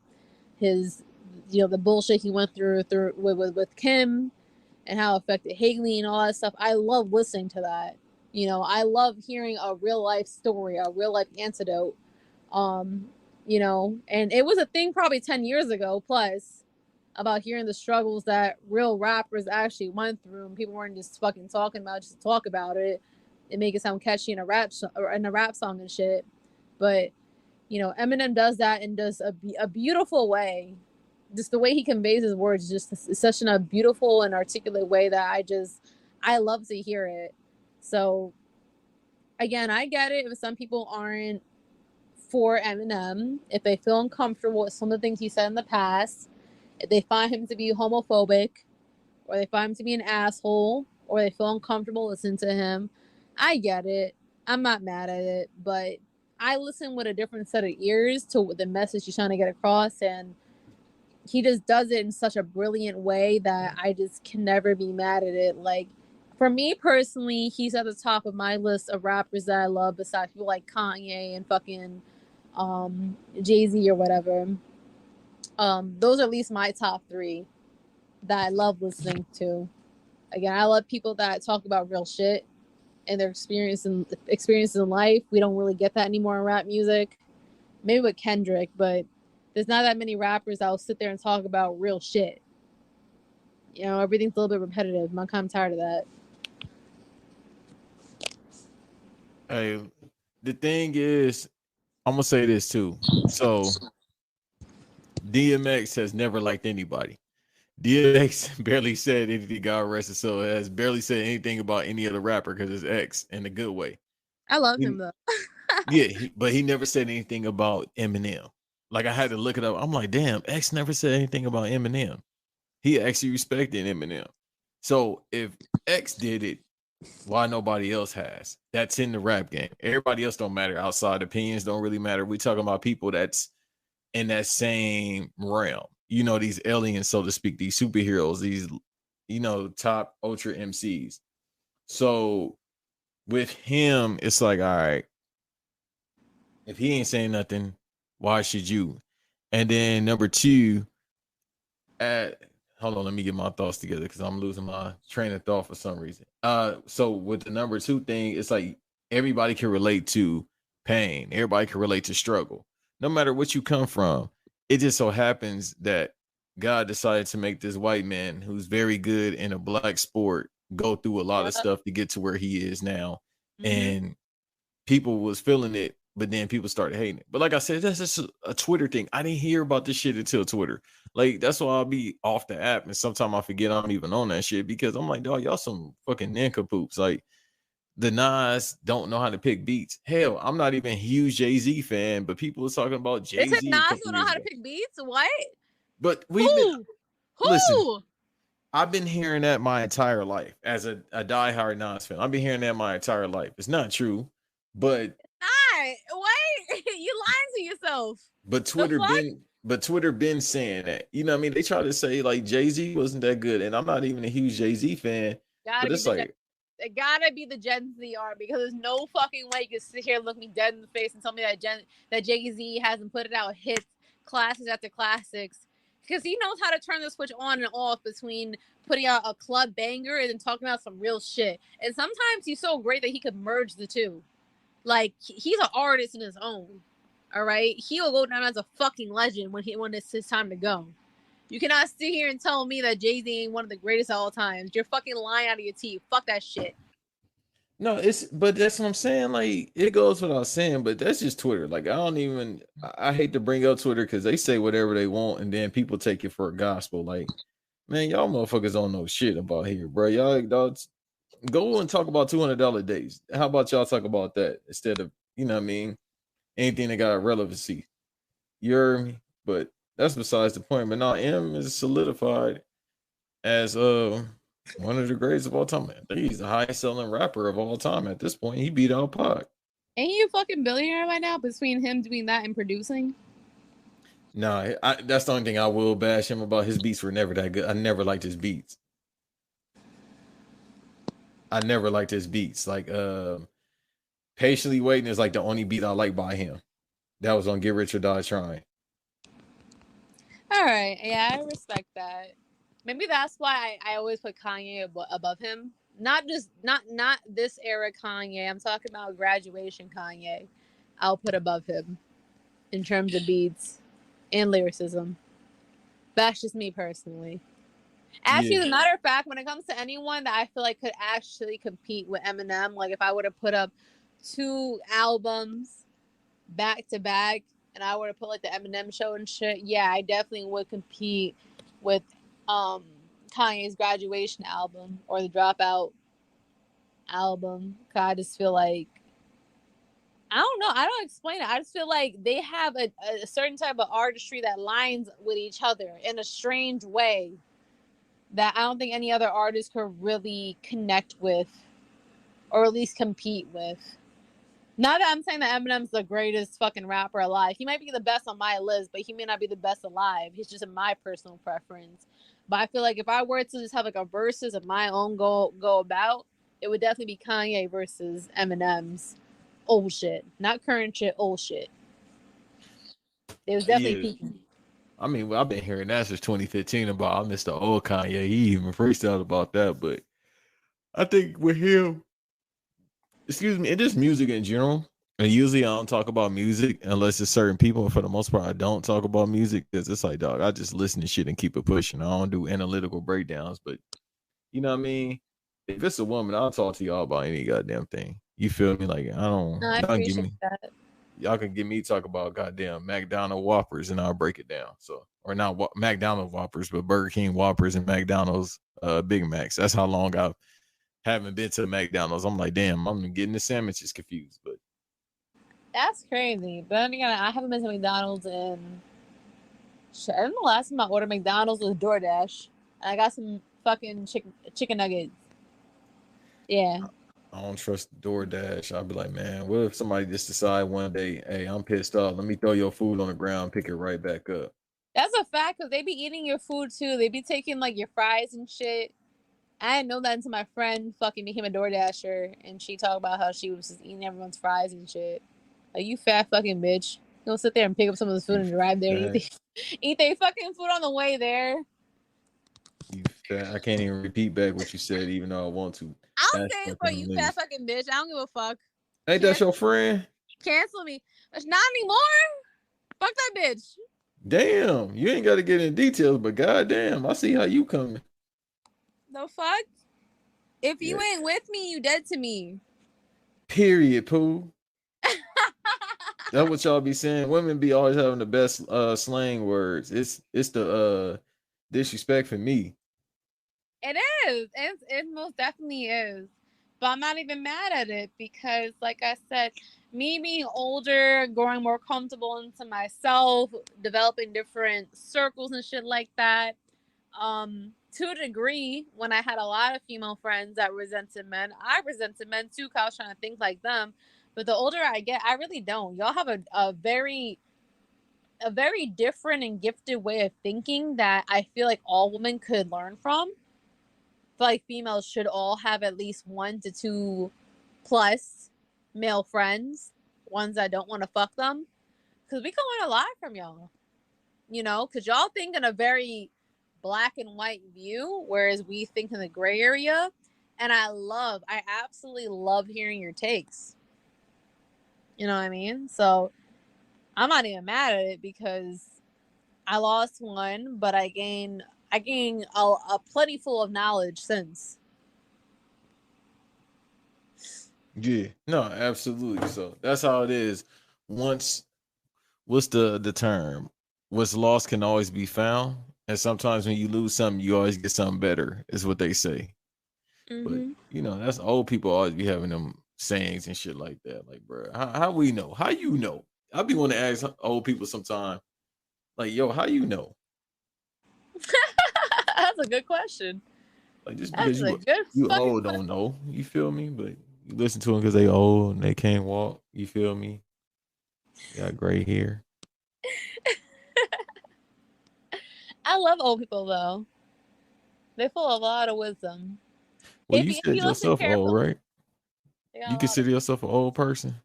his the bullshit he went through with Kim and how it affected Haley and all that stuff. I love listening to that. You know, I love hearing a real life story, a real life antidote. You know, and it was a thing probably 10 years ago plus about hearing the struggles that real rappers actually went through, and people weren't just fucking talking about it just to talk about it and make it sound catchy in a rap song and shit. But you know, Eminem does that and does a beautiful way. Just the way he conveys his words, just such in a beautiful and articulate way that I love to hear it. So again, I get it if some people aren't for Eminem, if they feel uncomfortable with some of the things he said in the past, if they find him to be homophobic, or they find him to be an asshole, or they feel uncomfortable listening to him, I get it. I'm not mad at it, but I listen with a different set of ears to the message he's trying to get across, and he just does it in such a brilliant way that I just can never be mad at it. Like, for me personally, he's at the top of my list of rappers that I love besides people like Kanye and fucking Jay-Z or whatever. Those are at least my top three that I love listening to. Again, I love people that talk about real shit and their experiences in life. We don't really get that anymore in rap music. Maybe with Kendrick, but there's not that many rappers that will sit there and talk about real shit. You know, everything's a little bit repetitive. I'm kind of tired of that. Hey, the thing is, I'm gonna say this too. So DMX has never liked anybody. DMX barely said anything got arrested, so has barely said anything about any other rapper because it's X in a good way. I love him though. Yeah, but he never said anything about Eminem. Like I had to look it up. I'm like, damn, X never said anything about Eminem. He actually respected Eminem. So if X did it, why nobody else has? That's in the rap game. Everybody else don't matter. Outside opinions don't really matter. We talking about people that's in that same realm. You know, these aliens, so to speak, these superheroes, these, you know, top ultra MCs. So with him, it's like, all right, if he ain't saying nothing, why should you? And then number two, hold on, let me get my thoughts together because I'm losing my train of thought for some reason. So with the number two thing, it's like everybody can relate to pain. Everybody can relate to struggle. No matter what you come from, it just so happens that God decided to make this white man who's very good in a black sport go through a lot of stuff to get to where he is now. Mm-hmm. And people was feeling it, but then people started hating it. But like I said, that's just a Twitter thing. I didn't hear about this shit until Twitter. Like, that's why I'll be off the app. And sometimes I forget I'm even on that shit because I'm like, dog, y'all some fucking nincompoops. Like, the Nas don't know how to pick beats. Hell, I'm not even a huge Jay-Z fan, but people was talking about They said Jay-Z a Nas couple don't know years how to ago. pick beats. What? But we've been listen. Who? I've been hearing that my entire life as a diehard Nas fan. I've been hearing that my entire life. It's not true, but Not. Wait, you lying to yourself. Twitter been saying that. You know what I mean? They try to say like Jay-Z wasn't that good, and I'm not even a huge Jay-Z fan. Gotta But be it's the like, it gotta be the Gen Z art because there's no fucking way you can sit here and look me dead in the face and tell me that Jay-Z hasn't put it out hits, classics after classics. Because he knows how to turn the switch on and off between putting out a club banger and then talking about some real shit. And sometimes he's so great that he could merge the two. Like, he's an artist in his own. All right? He'll go down as a fucking legend when it's his time to go. You cannot sit here and tell me that Jay-Z ain't one of the greatest of all times. You're fucking lying out of your teeth. Fuck that shit. no, but that's what I'm saying. Like, it goes without saying, but that's just Twitter. Like, I hate to bring up Twitter because they say whatever they want, and then people take it for a gospel. Like, man, y'all motherfuckers don't know shit about here, bro. Y'all dogs go and talk about $200 days. How about y'all talk about that instead of, you know what I mean, anything that got relevancy? You heard me? But that's besides the point. But now M is solidified as one of the greatest of all time. I think he's the highest selling rapper of all time at this point. He beat out Pac. Ain't you a fucking billionaire right now between him doing that and producing? Nah, that's the only thing I will bash him about. His beats were never that good. I never liked his beats. Like Patiently Waiting is like the only beat I like by him. That was on Get Rich or Die Trying. All right. Yeah, I respect that. Maybe that's why I always put Kanye above him. Not this era Kanye. I'm talking about graduation Kanye. I'll put above him in terms of beats and lyricism. That's just me personally. Actually, as a matter of fact, when it comes to anyone that I feel like could actually compete with Eminem, like if I were to put up 2 albums back to back and I were to put like the Eminem show and shit, yeah, I definitely would compete with Kanye's Graduation album or the Dropout album. Cause I just feel like, I don't know, I don't explain it. I just feel like they have a certain type of artistry that lines with each other in a strange way that I don't think any other artist could really connect with or at least compete with. Not that I'm saying that Eminem's the greatest fucking rapper alive. He might be the best on my list, but he may not be the best alive. He's just in my personal preference. But I feel like if I were to just have like a versus of my own go about, it would definitely be Kanye versus Eminem's old shit. Not current shit, old shit. It was definitely peaking. I mean, well, I've been hearing that since 2015 about I miss the old Kanye. He even freestyled about that, but I think with him, excuse me, and just music in general. And usually I don't talk about music unless it's certain people. And for the most part, I don't talk about music because it's like, dog, I just listen to shit and keep it pushing. I don't do analytical breakdowns, but you know what I mean? If it's a woman, I'll talk to y'all about any goddamn thing. You feel me? Like, No, I appreciate that. Y'all can get me talk about goddamn McDonald's Whoppers and I'll break it down. So, or not McDonald's Whoppers, but Burger King Whoppers and McDonald's Big Macs. That's how long I haven't been to McDonald's. I'm like, damn, I'm getting the sandwiches confused. But that's crazy. But then again, I haven't been to McDonald's in. Shit, I think the last time I ordered McDonald's was DoorDash, and I got some fucking chicken nuggets. Yeah. I don't trust DoorDash. I'll be like, man, what if somebody just decide one day, hey, I'm pissed off. Let me throw your food on the ground, pick it right back up. That's a fact because they be eating your food too. They be taking like your fries and shit. I didn't know that until my friend fucking became a DoorDasher and she talked about how she was just eating everyone's fries and shit. Like, you fat fucking bitch. Go sit there and pick up some of the food and drive there and eat their fucking food on the way there. You fat. I can't even repeat back what you said, even though I want to. I'll say it for you, fat fucking bitch. I don't give a fuck. Ain't that your friend? Cancel me. But not anymore. Fuck that bitch. Damn, you ain't got to get in details, but goddamn, I see how you coming. The fuck? If you ain't with me, you dead to me. Period, Pooh. That's what y'all be saying. Women be always having the best slang words. It's the disrespect for me. It is. It most definitely is. But I'm not even mad at it because, like I said, me being older, growing more comfortable into myself, developing different circles and shit like that. To a degree, when I had a lot of female friends that resented men, I resented men too, because I was trying to think like them. But the older I get, I really don't. Y'all have a very different and gifted way of thinking that I feel like all women could learn from. I feel like females should all have at least 1 to 2 plus male friends, ones that don't want to fuck them, because we can learn a lot from y'all. You know, because y'all think in a very black and white view, whereas we think in the gray area. And I absolutely love hearing your takes. You know what I mean? So I'm not even mad at it because I lost one, but I gained a plentiful of knowledge since. Yeah, no, absolutely. So that's how it is. Once, what's the term? What's lost can always be found, and sometimes when you lose something, you always get something better. Is what they say. But you know, that's old people always be having them sayings and shit like that. Like, bro, how we know? How you know? I be want to ask old people sometime, like, yo, how you know? That's a good question. Like, just That's because a good you fucking old question. don't know, you feel me? But you listen to them because they old and they can't walk. You feel me? Got gray hair. I love old people though. They're full of a lot of wisdom. Well, If you you, said listen yourself old, carefully, right? they got You a lot of. consider yourself an old person?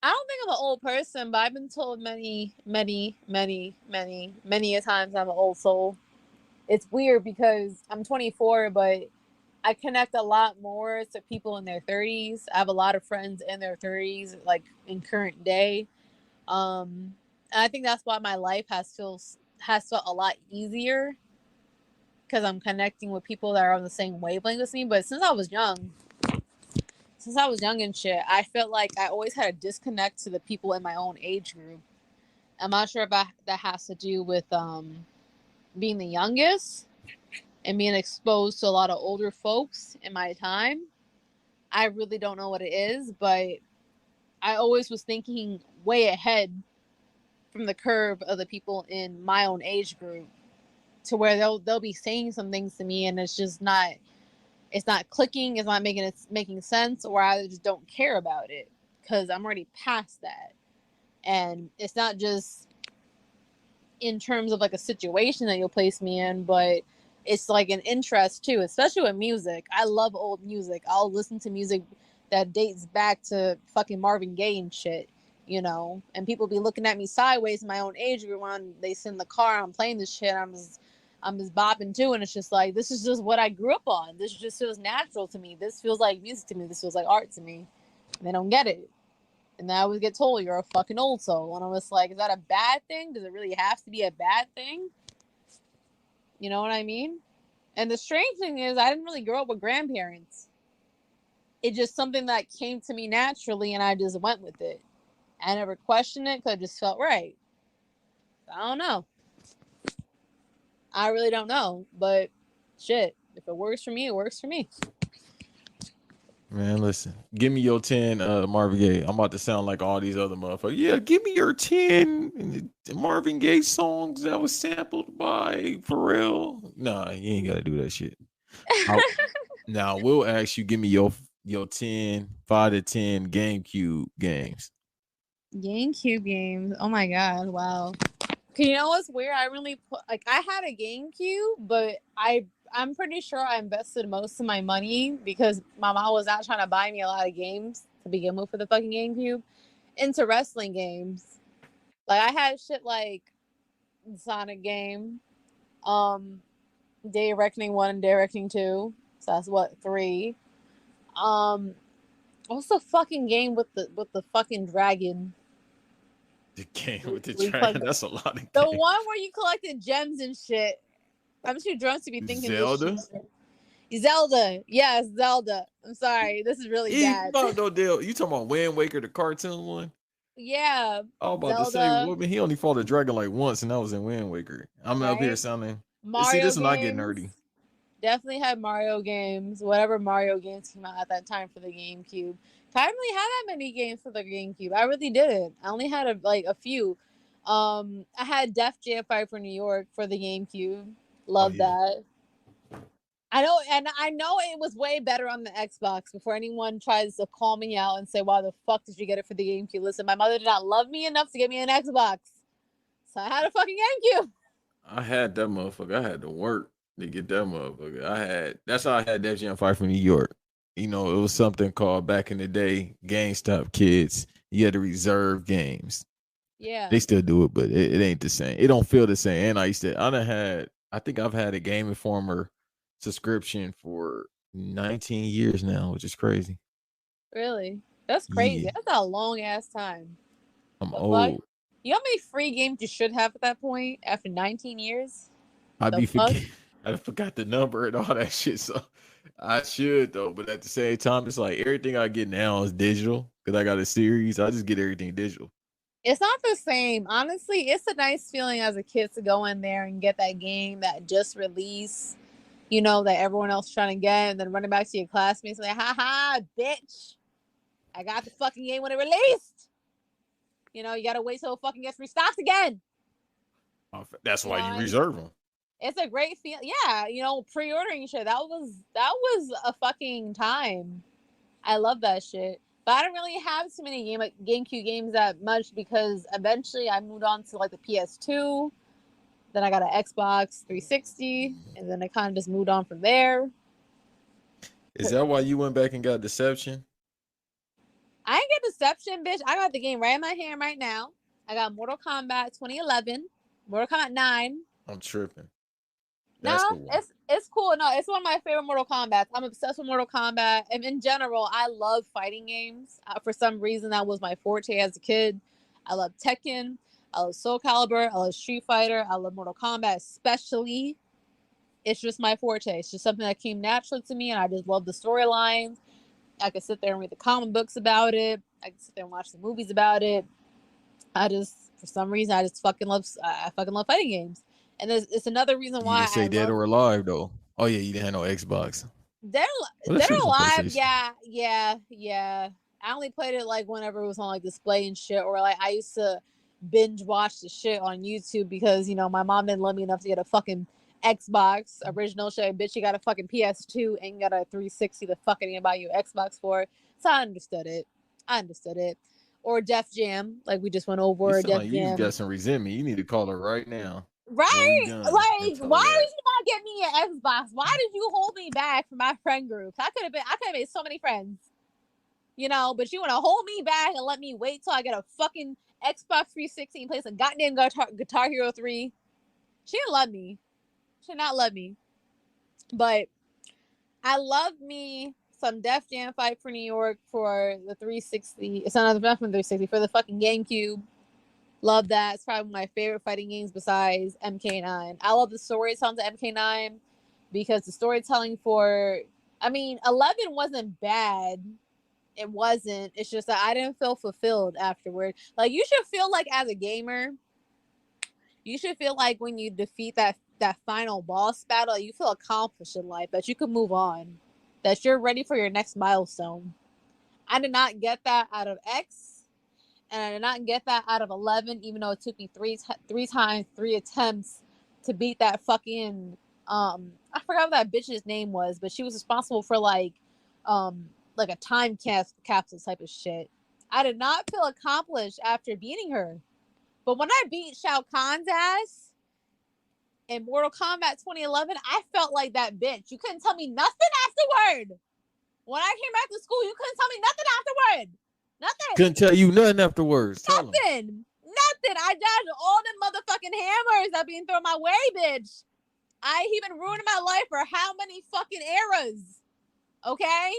I don't think I'm an old person, but I've been told many a times I'm an old soul. It's weird because I'm 24, but I connect a lot more to people in their 30s. I have a lot of friends in their 30s, like in current day. And I think that's why my life has felt a lot easier because I'm connecting with people that are on the same wavelength as me. But since I was young and shit, I felt like I always had a disconnect to the people in my own age group. I'm not sure if that has to do with being the youngest and being exposed to a lot of older folks in my time. I really don't know what it is, but I always was thinking way ahead from the curve of the people in my own age group, to where they'll be saying some things to me and it's not clicking, it's not making sense, or I just don't care about it because I'm already past that. And it's not just in terms of like a situation that you'll place me in, but it's like an interest too, especially with music. I love old music. I'll listen to music that dates back to fucking Marvin Gaye and shit, you know. And people be looking at me sideways in my own age group when they sit in the car and I'm playing this shit. I'm just bopping too, and it's just like, this is just what I grew up on. This just feels natural to me. This feels like music to me. This feels like art to me. And they don't get it. And I always get told you're a fucking old soul. And I'm just like, is that a bad thing? Does it really have to be a bad thing? You know what I mean? And the strange thing is, I didn't really grow up with grandparents. It's just something that came to me naturally, and I just went with it. I never questioned it because it just felt right. I don't know. I really don't know. But shit, if it works for me, it works for me. Man, listen, give me your 10 Marvin Gaye. I'm about to sound like all these other motherfuckers. Yeah, give me your 10 Marvin Gaye songs that was sampled by Pharrell. Nah, you ain't gotta do that shit. Now we'll ask you, give me your 10, 5 to 10 GameCube games. GameCube games. Oh my god, wow. You know what's weird? I really I had a GameCube, but I'm pretty sure I invested most of my money because my mom was not trying to buy me a lot of games to begin with for the fucking GameCube into wrestling games. Like I had shit like the Sonic game, Day of Reckoning 1 and Day of Reckoning 2. So that's what, 3. What's the fucking game with the fucking dragon? The game with the We dragon. collect- That's a lot of The games. one where you collected gems and shit. I'm too drunk to be thinking Zelda? this shit. Zelda. Yes, Zelda. I'm sorry. This is really bad. No, Dale. You talking about Wind Waker, the cartoon one? Yeah. I was about to say, Zelda. well, he only fought a dragon like once, and that was in Wind Waker. I'm up here Right? sounding. See, Mario this is when I get games. nerdy. Definitely had Mario games. Whatever Mario games came out at that time for the GameCube. I didn't really have that many games for the GameCube. I really didn't. I only had a few. I had Def Jam Fight for New York for the GameCube. Oh Love yeah. that. I know it was way better on the Xbox before anyone tries to call me out and say, why the fuck did you get it for the GameCube? Listen, my mother did not love me enough to get me an Xbox. So I had a fucking GameCube. I had that motherfucker. I had to work to get that motherfucker. That's how I had Def Jam Fight from New York. You know, it was something called back in the day, GameStop kids. You had to reserve games. Yeah. They still do it, but it ain't the same. It don't feel the same. And I think I've had a Game Informer subscription for 19 years now, which is crazy. Really? That's crazy. Yeah, That's a long ass time. I'm The fuck? old. You know how many free games you should have at that point after 19 years? I forgot the number and all that shit. So I should though, but at the same time, it's like everything I get now is digital because I got a series. I just get everything digital. It's not the same. Honestly, it's a nice feeling as a kid to go in there and get that game that just released, that everyone else trying to get, and then running back to your classmates like, ha ha, bitch. I got the fucking game when it released. You gotta wait till it fucking gets restocked again. That's why you reserve them. It's a great feel. Yeah, pre-ordering shit. That was a fucking time. I love that shit. But I don't really have too many GameCube games that much because eventually I moved on to like the PS2. Then I got an Xbox 360, and then I kind of just moved on from there. Is that why you went back and got Deception? I ain't get Deception, bitch. I got the game right in my hand right now. I got Mortal Kombat 2011, Mortal Kombat 9. I'm tripping. That's it's cool. No, it's one of my favorite Mortal Kombats. I'm obsessed with Mortal Kombat, and in general, I love fighting games. For some reason, that was my forte as a kid. I love Tekken. I love Soul Calibur. I love Street Fighter. I love Mortal Kombat, especially. It's just my forte. It's just something that came naturally to me, and I just love the storylines. I could sit there and read the comic books about it. I could sit there and watch the movies about it. For some reason, I fucking love fighting games. And it's another reason why you say dead or alive though. Oh yeah, you didn't have no Xbox. Dead or alive, yeah. I only played it like whenever it was on like display and shit, or like I used to binge watch the shit on YouTube because my mom didn't love me enough to get a fucking Xbox original shit. Bitch, you got a fucking PS2 and got a 360 to fucking buy you an Xbox for. So I understood it. Or Def Jam, like we just went over. You Def like Jam. You got some resentment. You need to call her right now. Right? Like, why did you not get me an Xbox? Why did you hold me back from my friend group? I could have made so many friends. But you want to hold me back and let me wait till I get a fucking Xbox 360 and play some goddamn Guitar Hero 3. She didn't love me. She did not love me. But I love me some Def Jam Fight for New York for the 360. It's not from 360, for the fucking GameCube. Love that. It's probably one of my favorite fighting games besides MK9. I love the storytelling to MK9 because the storytelling 11 wasn't bad. It wasn't. It's just that I didn't feel fulfilled afterward. Like, you should feel like as a gamer, you should feel like when you defeat that final boss battle, you feel accomplished in life, that you can move on, that you're ready for your next milestone. I did not get that out of X, and I did not get that out of 11, even though it took me three attempts to beat that fucking I forgot what that bitch's name was, but she was responsible for like a time capsule type of shit. I did not feel accomplished after beating her. But when I beat Shao Kahn's ass in Mortal Kombat 2011, I felt like that bitch. You couldn't tell me nothing afterward. When I came back to school, you couldn't tell me nothing afterward. Nothing. Couldn't tell you nothing afterwards. Nothing. I dodged all the motherfucking hammers that being thrown my way, bitch. He been ruining my life for how many fucking eras? Okay?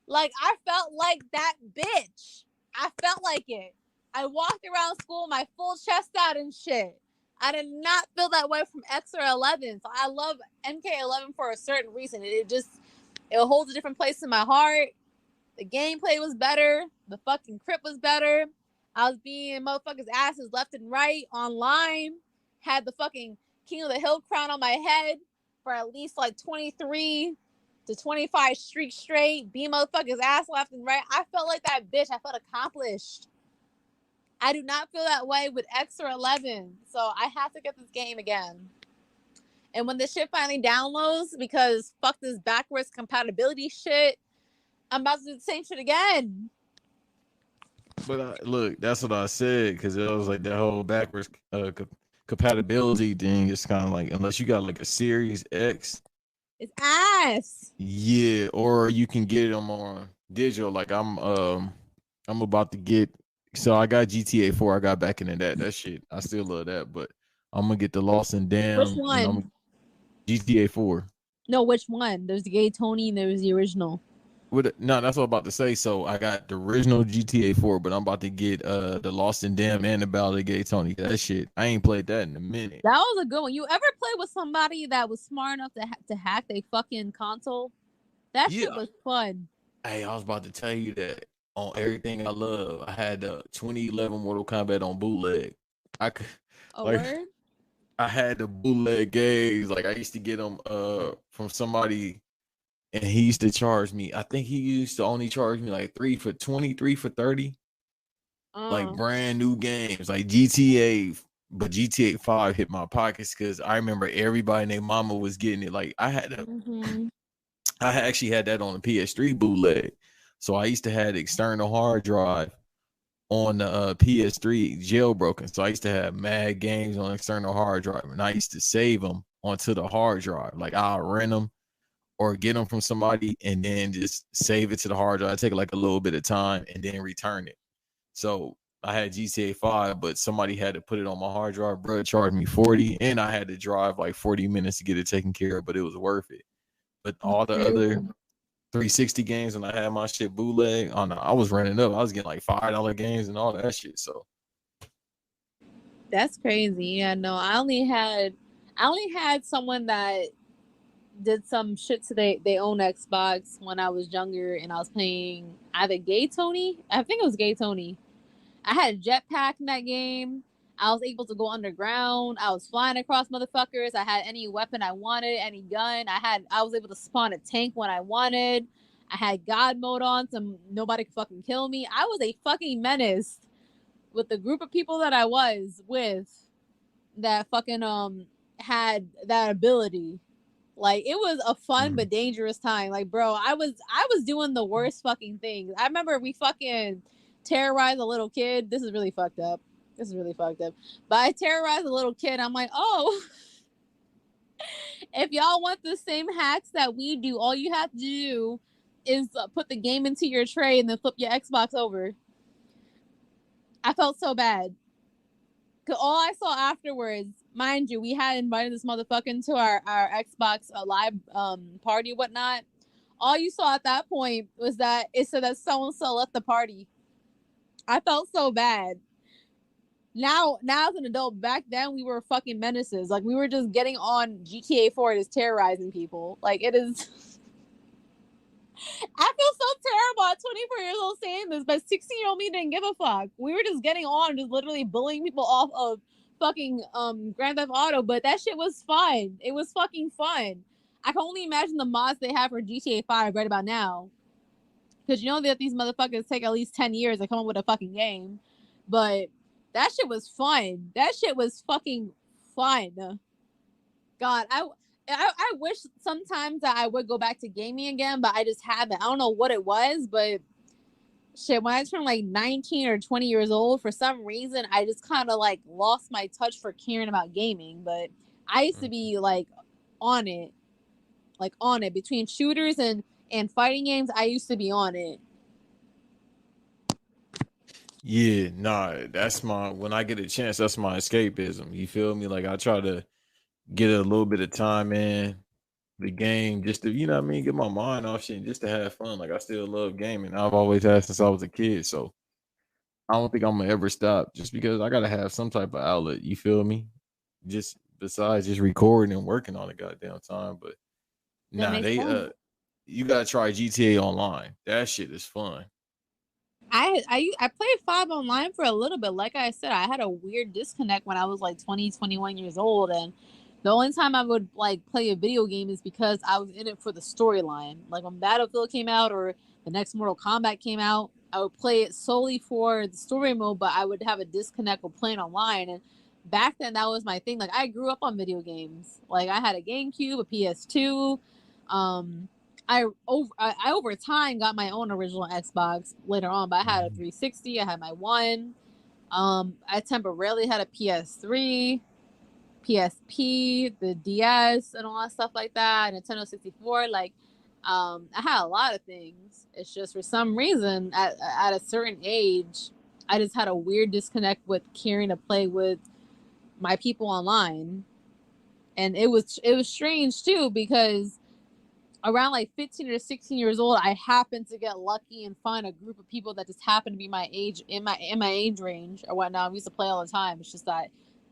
Like, I felt like that bitch. I felt like it. I walked around school, my full chest out and shit. I did not feel that way from X or 11. So I love MK11 for a certain reason. It holds a different place in my heart. The gameplay was better. The fucking crypt was better. I was beating motherfuckers' asses left and right online. Had the fucking King of the Hill crown on my head for at least like 23 to 25 streaks straight, beat motherfuckers ass left and right. I felt like that bitch. I felt accomplished. I do not feel that way with X or 11. So I have to get this game again. And when the shit finally downloads, because fuck this backwards compatibility shit, I'm about to do the same shit again. But look, that's what I said, because it was like that whole backwards compatibility thing is kind of like, unless you got like a Series X, it's ass. Yeah, or you can get them on digital. Like I'm about to get. So I got GTA 4. I got back into that shit. I still love that, but I'm gonna get the Lost and Which Damned. one? And GTA 4. No, which one? There's the Gay Tony and there's the original. No, that's what I'm about to say. So I got the original GTA 4, but I'm about to get the Lost and Damned and the Ballad of Gay Tony. That shit, I ain't played that in a minute. That was a good one. You ever play with somebody that was smart enough to hack their fucking console? That shit was fun. Hey, I was about to tell you that on Everything I Love, I had the 2011 Mortal Kombat on bootleg. I could, word? I had the bootleg games. Like I used to get them from somebody, and he used to charge me. I think he used to only charge me like 3 for 20, 3 for 30. Like brand new games, like GTA, but GTA 5 hit my pockets because I remember everybody and their mama was getting it. Like I had I actually had that on the PS3 bootleg. So I used to have the external hard drive on the PS3 jailbroken. So I used to have mad games on external hard drive, and I used to save them onto the hard drive. Like I'll rent them or get them from somebody and then just save it to the hard drive. Take like a little bit of time and then return it. So I had GTA 5, but somebody had to put it on my hard drive. Bro, charged me 40, and I had to drive like 40 minutes to get it taken care of, but it was worth it. But all the other 360 games, and I had my shit bootleg, I was running up. I was getting like $5 games and all that shit. So that's crazy. Yeah, no, I only had someone that did some shit to their own Xbox when I was younger, and I was playing either Gay Tony. I think it was Gay Tony. I had a jetpack in that game. I was able to go underground. I was flying across motherfuckers. I had any weapon I wanted, any gun. I was able to spawn a tank when I wanted. I had God mode on, so nobody could fucking kill me. I was a fucking menace with the group of people that I was with that fucking had that ability. Like it was a fun but dangerous time. Like, bro, I was doing the worst fucking things. I remember we fucking terrorized a little kid. This is really fucked up. But I terrorized a little kid. I'm like, oh, if y'all want the same hacks that we do, all you have to do is put the game into your tray and then flip your Xbox over. I felt so bad. Cause all I saw afterwards, mind you, we had invited this motherfucker into our Xbox live party, whatnot. All you saw at that point was that it said that so-and-so left the party. I felt so bad. Now as an adult, back then we were fucking menaces. Like we were just getting on GTA 4 and just terrorizing people. Like it is. I feel so terrible at 24 years old saying this, but 16-year-old me didn't give a fuck. We were just getting on, just literally bullying people off of fucking Grand Theft Auto, but that shit was fun. It was fucking fun. I can only imagine the mods they have for GTA 5 right about now. Because you know that these motherfuckers take at least 10 years to come up with a fucking game. But that shit was fun. That shit was fucking fun. God, I wish sometimes that I would go back to gaming again, but I just haven't. I don't know what it was, but shit, when I turned like 19 or 20 years old, for some reason, I just kind of like lost my touch for caring about gaming. But I used to be like on it. Between shooters and fighting games, I used to be on it. yeah, nah, when I get a chance, that's my escapism. You feel me? Like I try to get a little bit of time in the game just to, you know what I mean, get my mind off shit, just to have fun. Like I still love gaming. I've always had since I was a kid. So I don't think I'm gonna ever stop just because I gotta have some type of outlet. You feel me? Just besides just recording and working on the goddamn time. But you gotta try GTA Online. That shit is fun. I played 5 online for a little bit. Like I said, I had a weird disconnect when I was like 20, 21 years old, and The only time I would like play a video game is because I was in it for the storyline. Like when Battlefield came out or the next Mortal Kombat came out, I would play it solely for the story mode, but I would have a disconnect with playing online. And back then, that was my thing. Like I grew up on video games. Like I had a GameCube, a PS2. I over time got my own original Xbox later on, but I had a 360. I had my one. I temporarily had a PS3. PSP, the DS, and all that stuff like that, Nintendo 64. Like, I had a lot of things. It's just for some reason at a certain age, I just had a weird disconnect with caring to play with my people online, and it was strange too because around like 15 or 16 years old, I happened to get lucky and find a group of people that just happened to be my age in my age range or whatnot. We used to play all the time. It's just that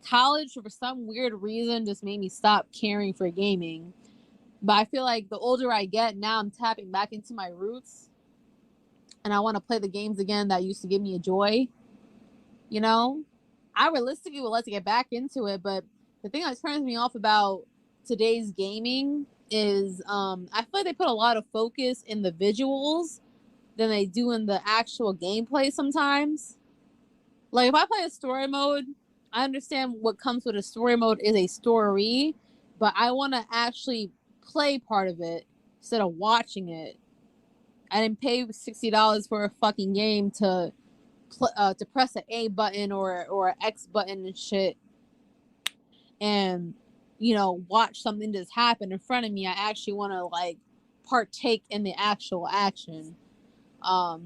college, for some weird reason, just made me stop caring for gaming. But I feel like the older I get, now I'm tapping back into my roots, and I want to play the games again that used to give me a joy. You know, I realistically would like to get back into it, but the thing that turns me off about today's gaming is I feel like they put a lot of focus in the visuals than they do in the actual gameplay sometimes. Like if I play a story mode, I understand what comes with a story mode is a story, but I want to actually play part of it instead of watching it. I didn't pay $60 for a fucking game to press an A button or an X button and shit, and watch something just happen in front of me. I actually want to like partake in the actual action. The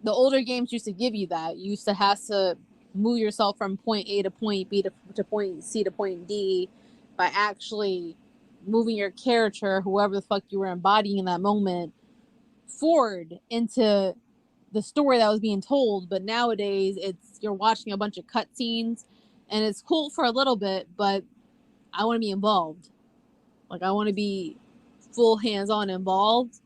older games used to give you that. You used to have to move yourself from point A to point B to point C to point D by actually moving your character, whoever the fuck you were embodying in that moment, forward into the story that was being told. But nowadays you're watching a bunch of cutscenes, and it's cool for a little bit, but I want to be involved. Like I want to be full hands-on involved.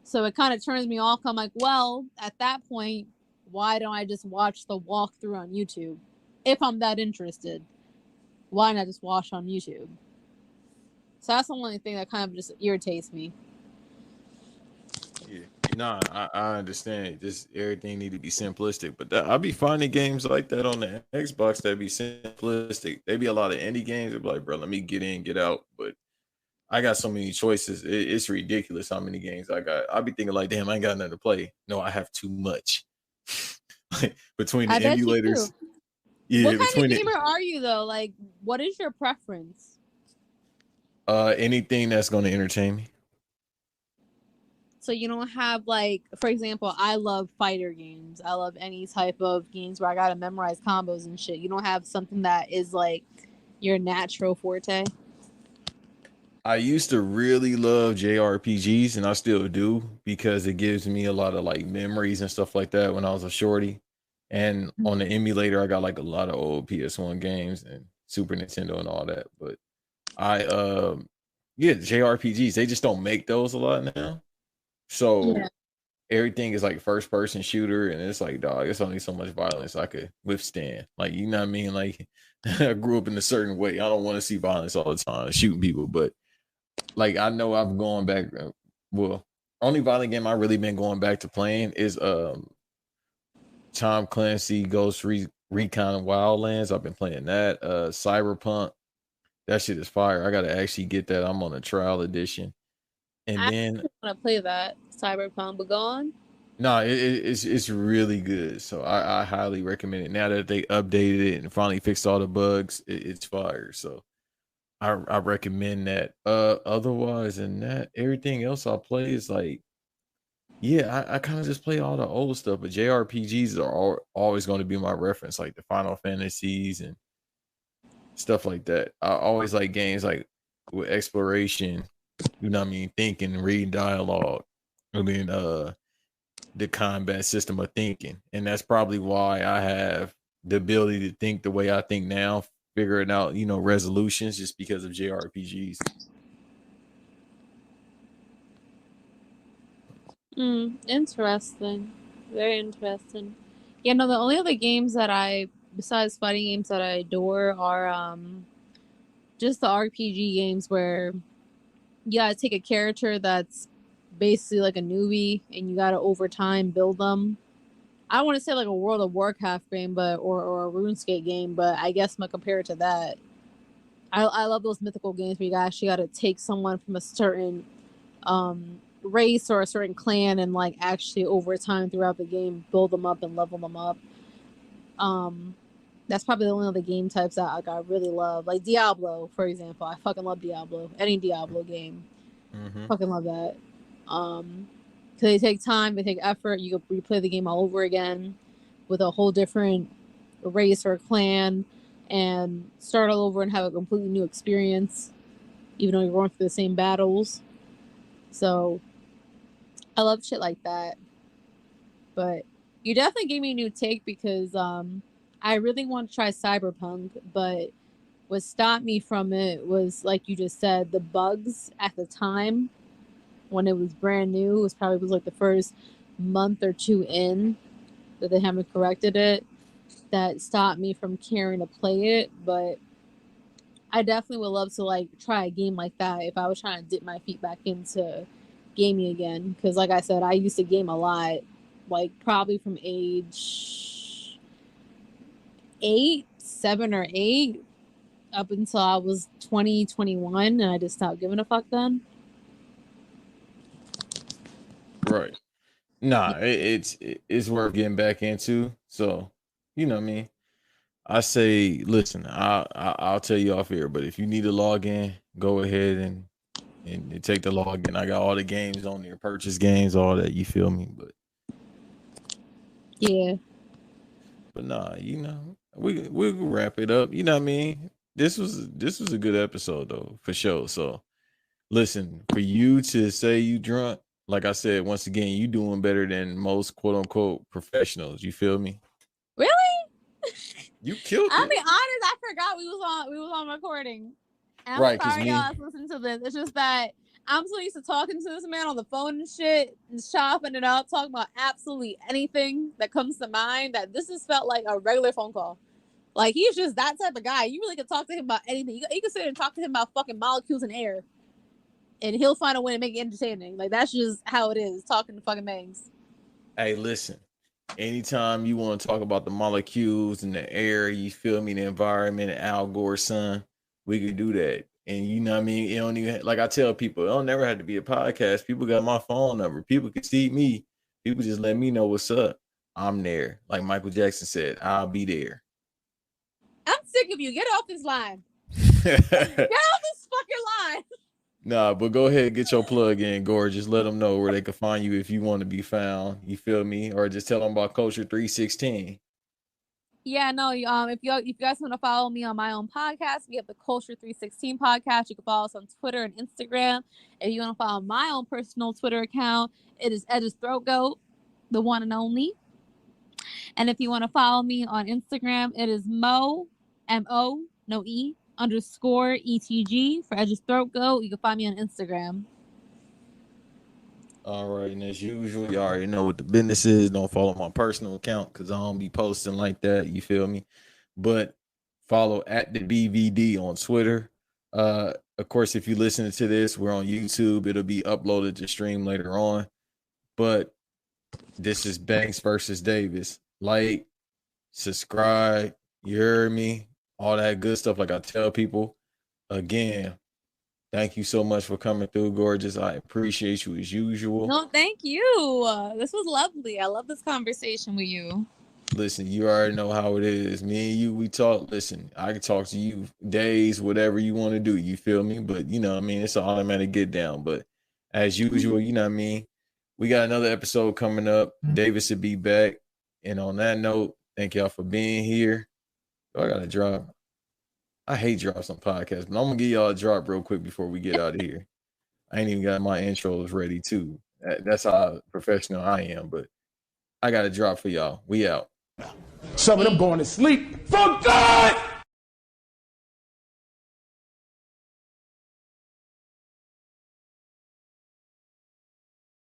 So it kind of turns me off. I'm like, well, at that point, why don't I just watch the walkthrough on YouTube? If I'm that interested, why not just watch on YouTube? So that's the only thing that kind of just irritates me. Yeah, nah, I understand. Just everything need to be simplistic, but I'll be finding games like that on the Xbox that be simplistic. They be a lot of indie games. They're like, bro, let me get in, get out. But I got so many choices. It's ridiculous how many games I got. I'll be thinking like, damn, I ain't got nothing to play. No, I have too much. Between the I bet you emulators. do. Yeah, What kind between of gamer are you though? Like, what is your preference? anything that's going to entertain me. So you don't have like, for example, I love fighter games. I love any type of games where I gotta memorize combos and shit. You don't have something that is like your natural forte. I used to really love JRPGs, and I still do because it gives me a lot of like memories and stuff like that when I was a shorty. And on the emulator, I got like a lot of old PS1 games and Super Nintendo and all that. But I yeah, JRPGs, they just don't make those a lot now. So Yeah. everything is like first person shooter, and it's like, dog, it's only so much violence I could withstand. Like, you know what I mean? Like I grew up in a certain way. I don't want to see violence all the time, shooting people, but like I know I've gone back. Well, only violent game I really been going back to playing is Tom Clancy Ghost Recon Wildlands. I've been playing that. Cyberpunk. That shit is fire. I gotta actually get that. I'm on a trial edition. And I then want to play that Cyberpunk, but go on. no, it's really good. So I highly recommend it. Now that they updated it and finally fixed all the bugs, it's fire. So I recommend that. Otherwise than that, everything else I play is like, yeah, I kind of just play all the old stuff, but JRPGs are always going to be my reference, like the Final Fantasies and stuff like that. I always like games like with exploration, you know what I mean, thinking, reading dialogue, and then the combat system of thinking. And that's probably why I have the ability to think the way I think now, figuring out, resolutions just because of JRPGs. Interesting. Very interesting. Yeah, no, the only other games that besides fighting games that I adore are just the RPG games where you gotta take a character that's basically like a newbie and you gotta over time build them. I don't want to say like a World of Warcraft game, but or a RuneScape game, but I guess I'm gonna compare it to that. I love those mythical games where you actually gotta take someone from a certain race or a certain clan and like actually over time throughout the game build them up and level them up. That's probably the only other game types that I really love, like Diablo, for example. I fucking love Diablo. Any Diablo game, fucking love that. Because they take time, they take effort. You can replay the game all over again with a whole different race or clan, and start all over and have a completely new experience, even though you're going through the same battles. So I love shit like that. But you definitely gave me a new take because I really want to try Cyberpunk, but what stopped me from it was, like you just said, the bugs at the time when it was brand new. It was probably like the first month or two in that they haven't corrected it. That stopped me from caring to play it, but I definitely would love to like try a game like that if I was trying to dip my feet back into gaming again. Because like I said, I used to game a lot, like probably from age 7 or 8 up until I was 20, 21, and I just stopped giving a fuck then. Right. Nah, it's worth getting back into. So, you know what I mean? I say, listen, I'll tell you off here, but if you need to log in, go ahead and take the login. I got all the games on there, purchase games, all that. You feel me? But yeah. But nah, you know, we'll wrap it up. You know what I mean? This was a good episode though, for sure. So listen, for you to say you drunk, like I said, once again, you doing better than most quote unquote professionals. You feel me? Really? You killed I'll it. be honest, I forgot we was on recording. And I'm Right, 'cause sorry y'all listening to this. It's just that I'm so used to talking to this man on the phone and shit and chopping it up, talking about absolutely anything that comes to mind, that this has felt like a regular phone call. Like, he's just that type of guy. You really could talk to him about anything. You can sit there and talk to him about fucking molecules in air, and he'll find a way to make it entertaining. Like, that's just how it is, talking to fucking bangs. Hey, listen. Anytime you want to talk about the molecules and the air, you feel me, the environment, and Al Gore's son, we could do that. And you know what I mean? It don't even, like I tell people, it don't never have to be a podcast. People got my phone number. People can see me. People just let me know what's up. I'm there. Like Michael Jackson said, I'll be there. I'm sick of you. Get off this line. Get off this fucking line. Nah, but go ahead and get your plug in, Gore. Just let them know where they can find you if you want to be found. You feel me? Or just tell them about Culture 316. Yeah, no. If you guys want to follow me on my own podcast, we have the Culture 316 podcast. You can follow us on Twitter and Instagram. If you want to follow my own personal Twitter account, it is Edge's Throat Goat, the one and only. And if you want to follow me on Instagram, it is Mo, M-O, no E, _ ETG for Edge's Throat Goat. You can find me on Instagram. All right, and as usual, you already know what the business is. Don't follow my personal account because I don't be posting like that. You feel me? But follow at the BVD on Twitter. Of course, if you're listening to this, we're on YouTube. It'll be uploaded to stream later on. But this is Banks versus Davis. Like, subscribe, you heard me? All that good stuff. Like I tell people, again, thank you so much for coming through, Gorgeous. I appreciate you as usual. No, thank you. This was lovely. I love this conversation with you. Listen, you already know how it is. Me and you, we talk. Listen, I can talk to you days, whatever you want to do. You feel me? But, you know what I mean? It's an automatic get down. But as usual, you know what I mean? We got another episode coming up. Davis will be back. And on that note, thank y'all for being here. I got to drop. I hate drops on podcasts, but I'm going to give y'all a drop real quick before we get out of here. I ain't even got my intros ready, too. That's how professional I am, but I got a drop for y'all. We out. Some of them going to sleep. For God!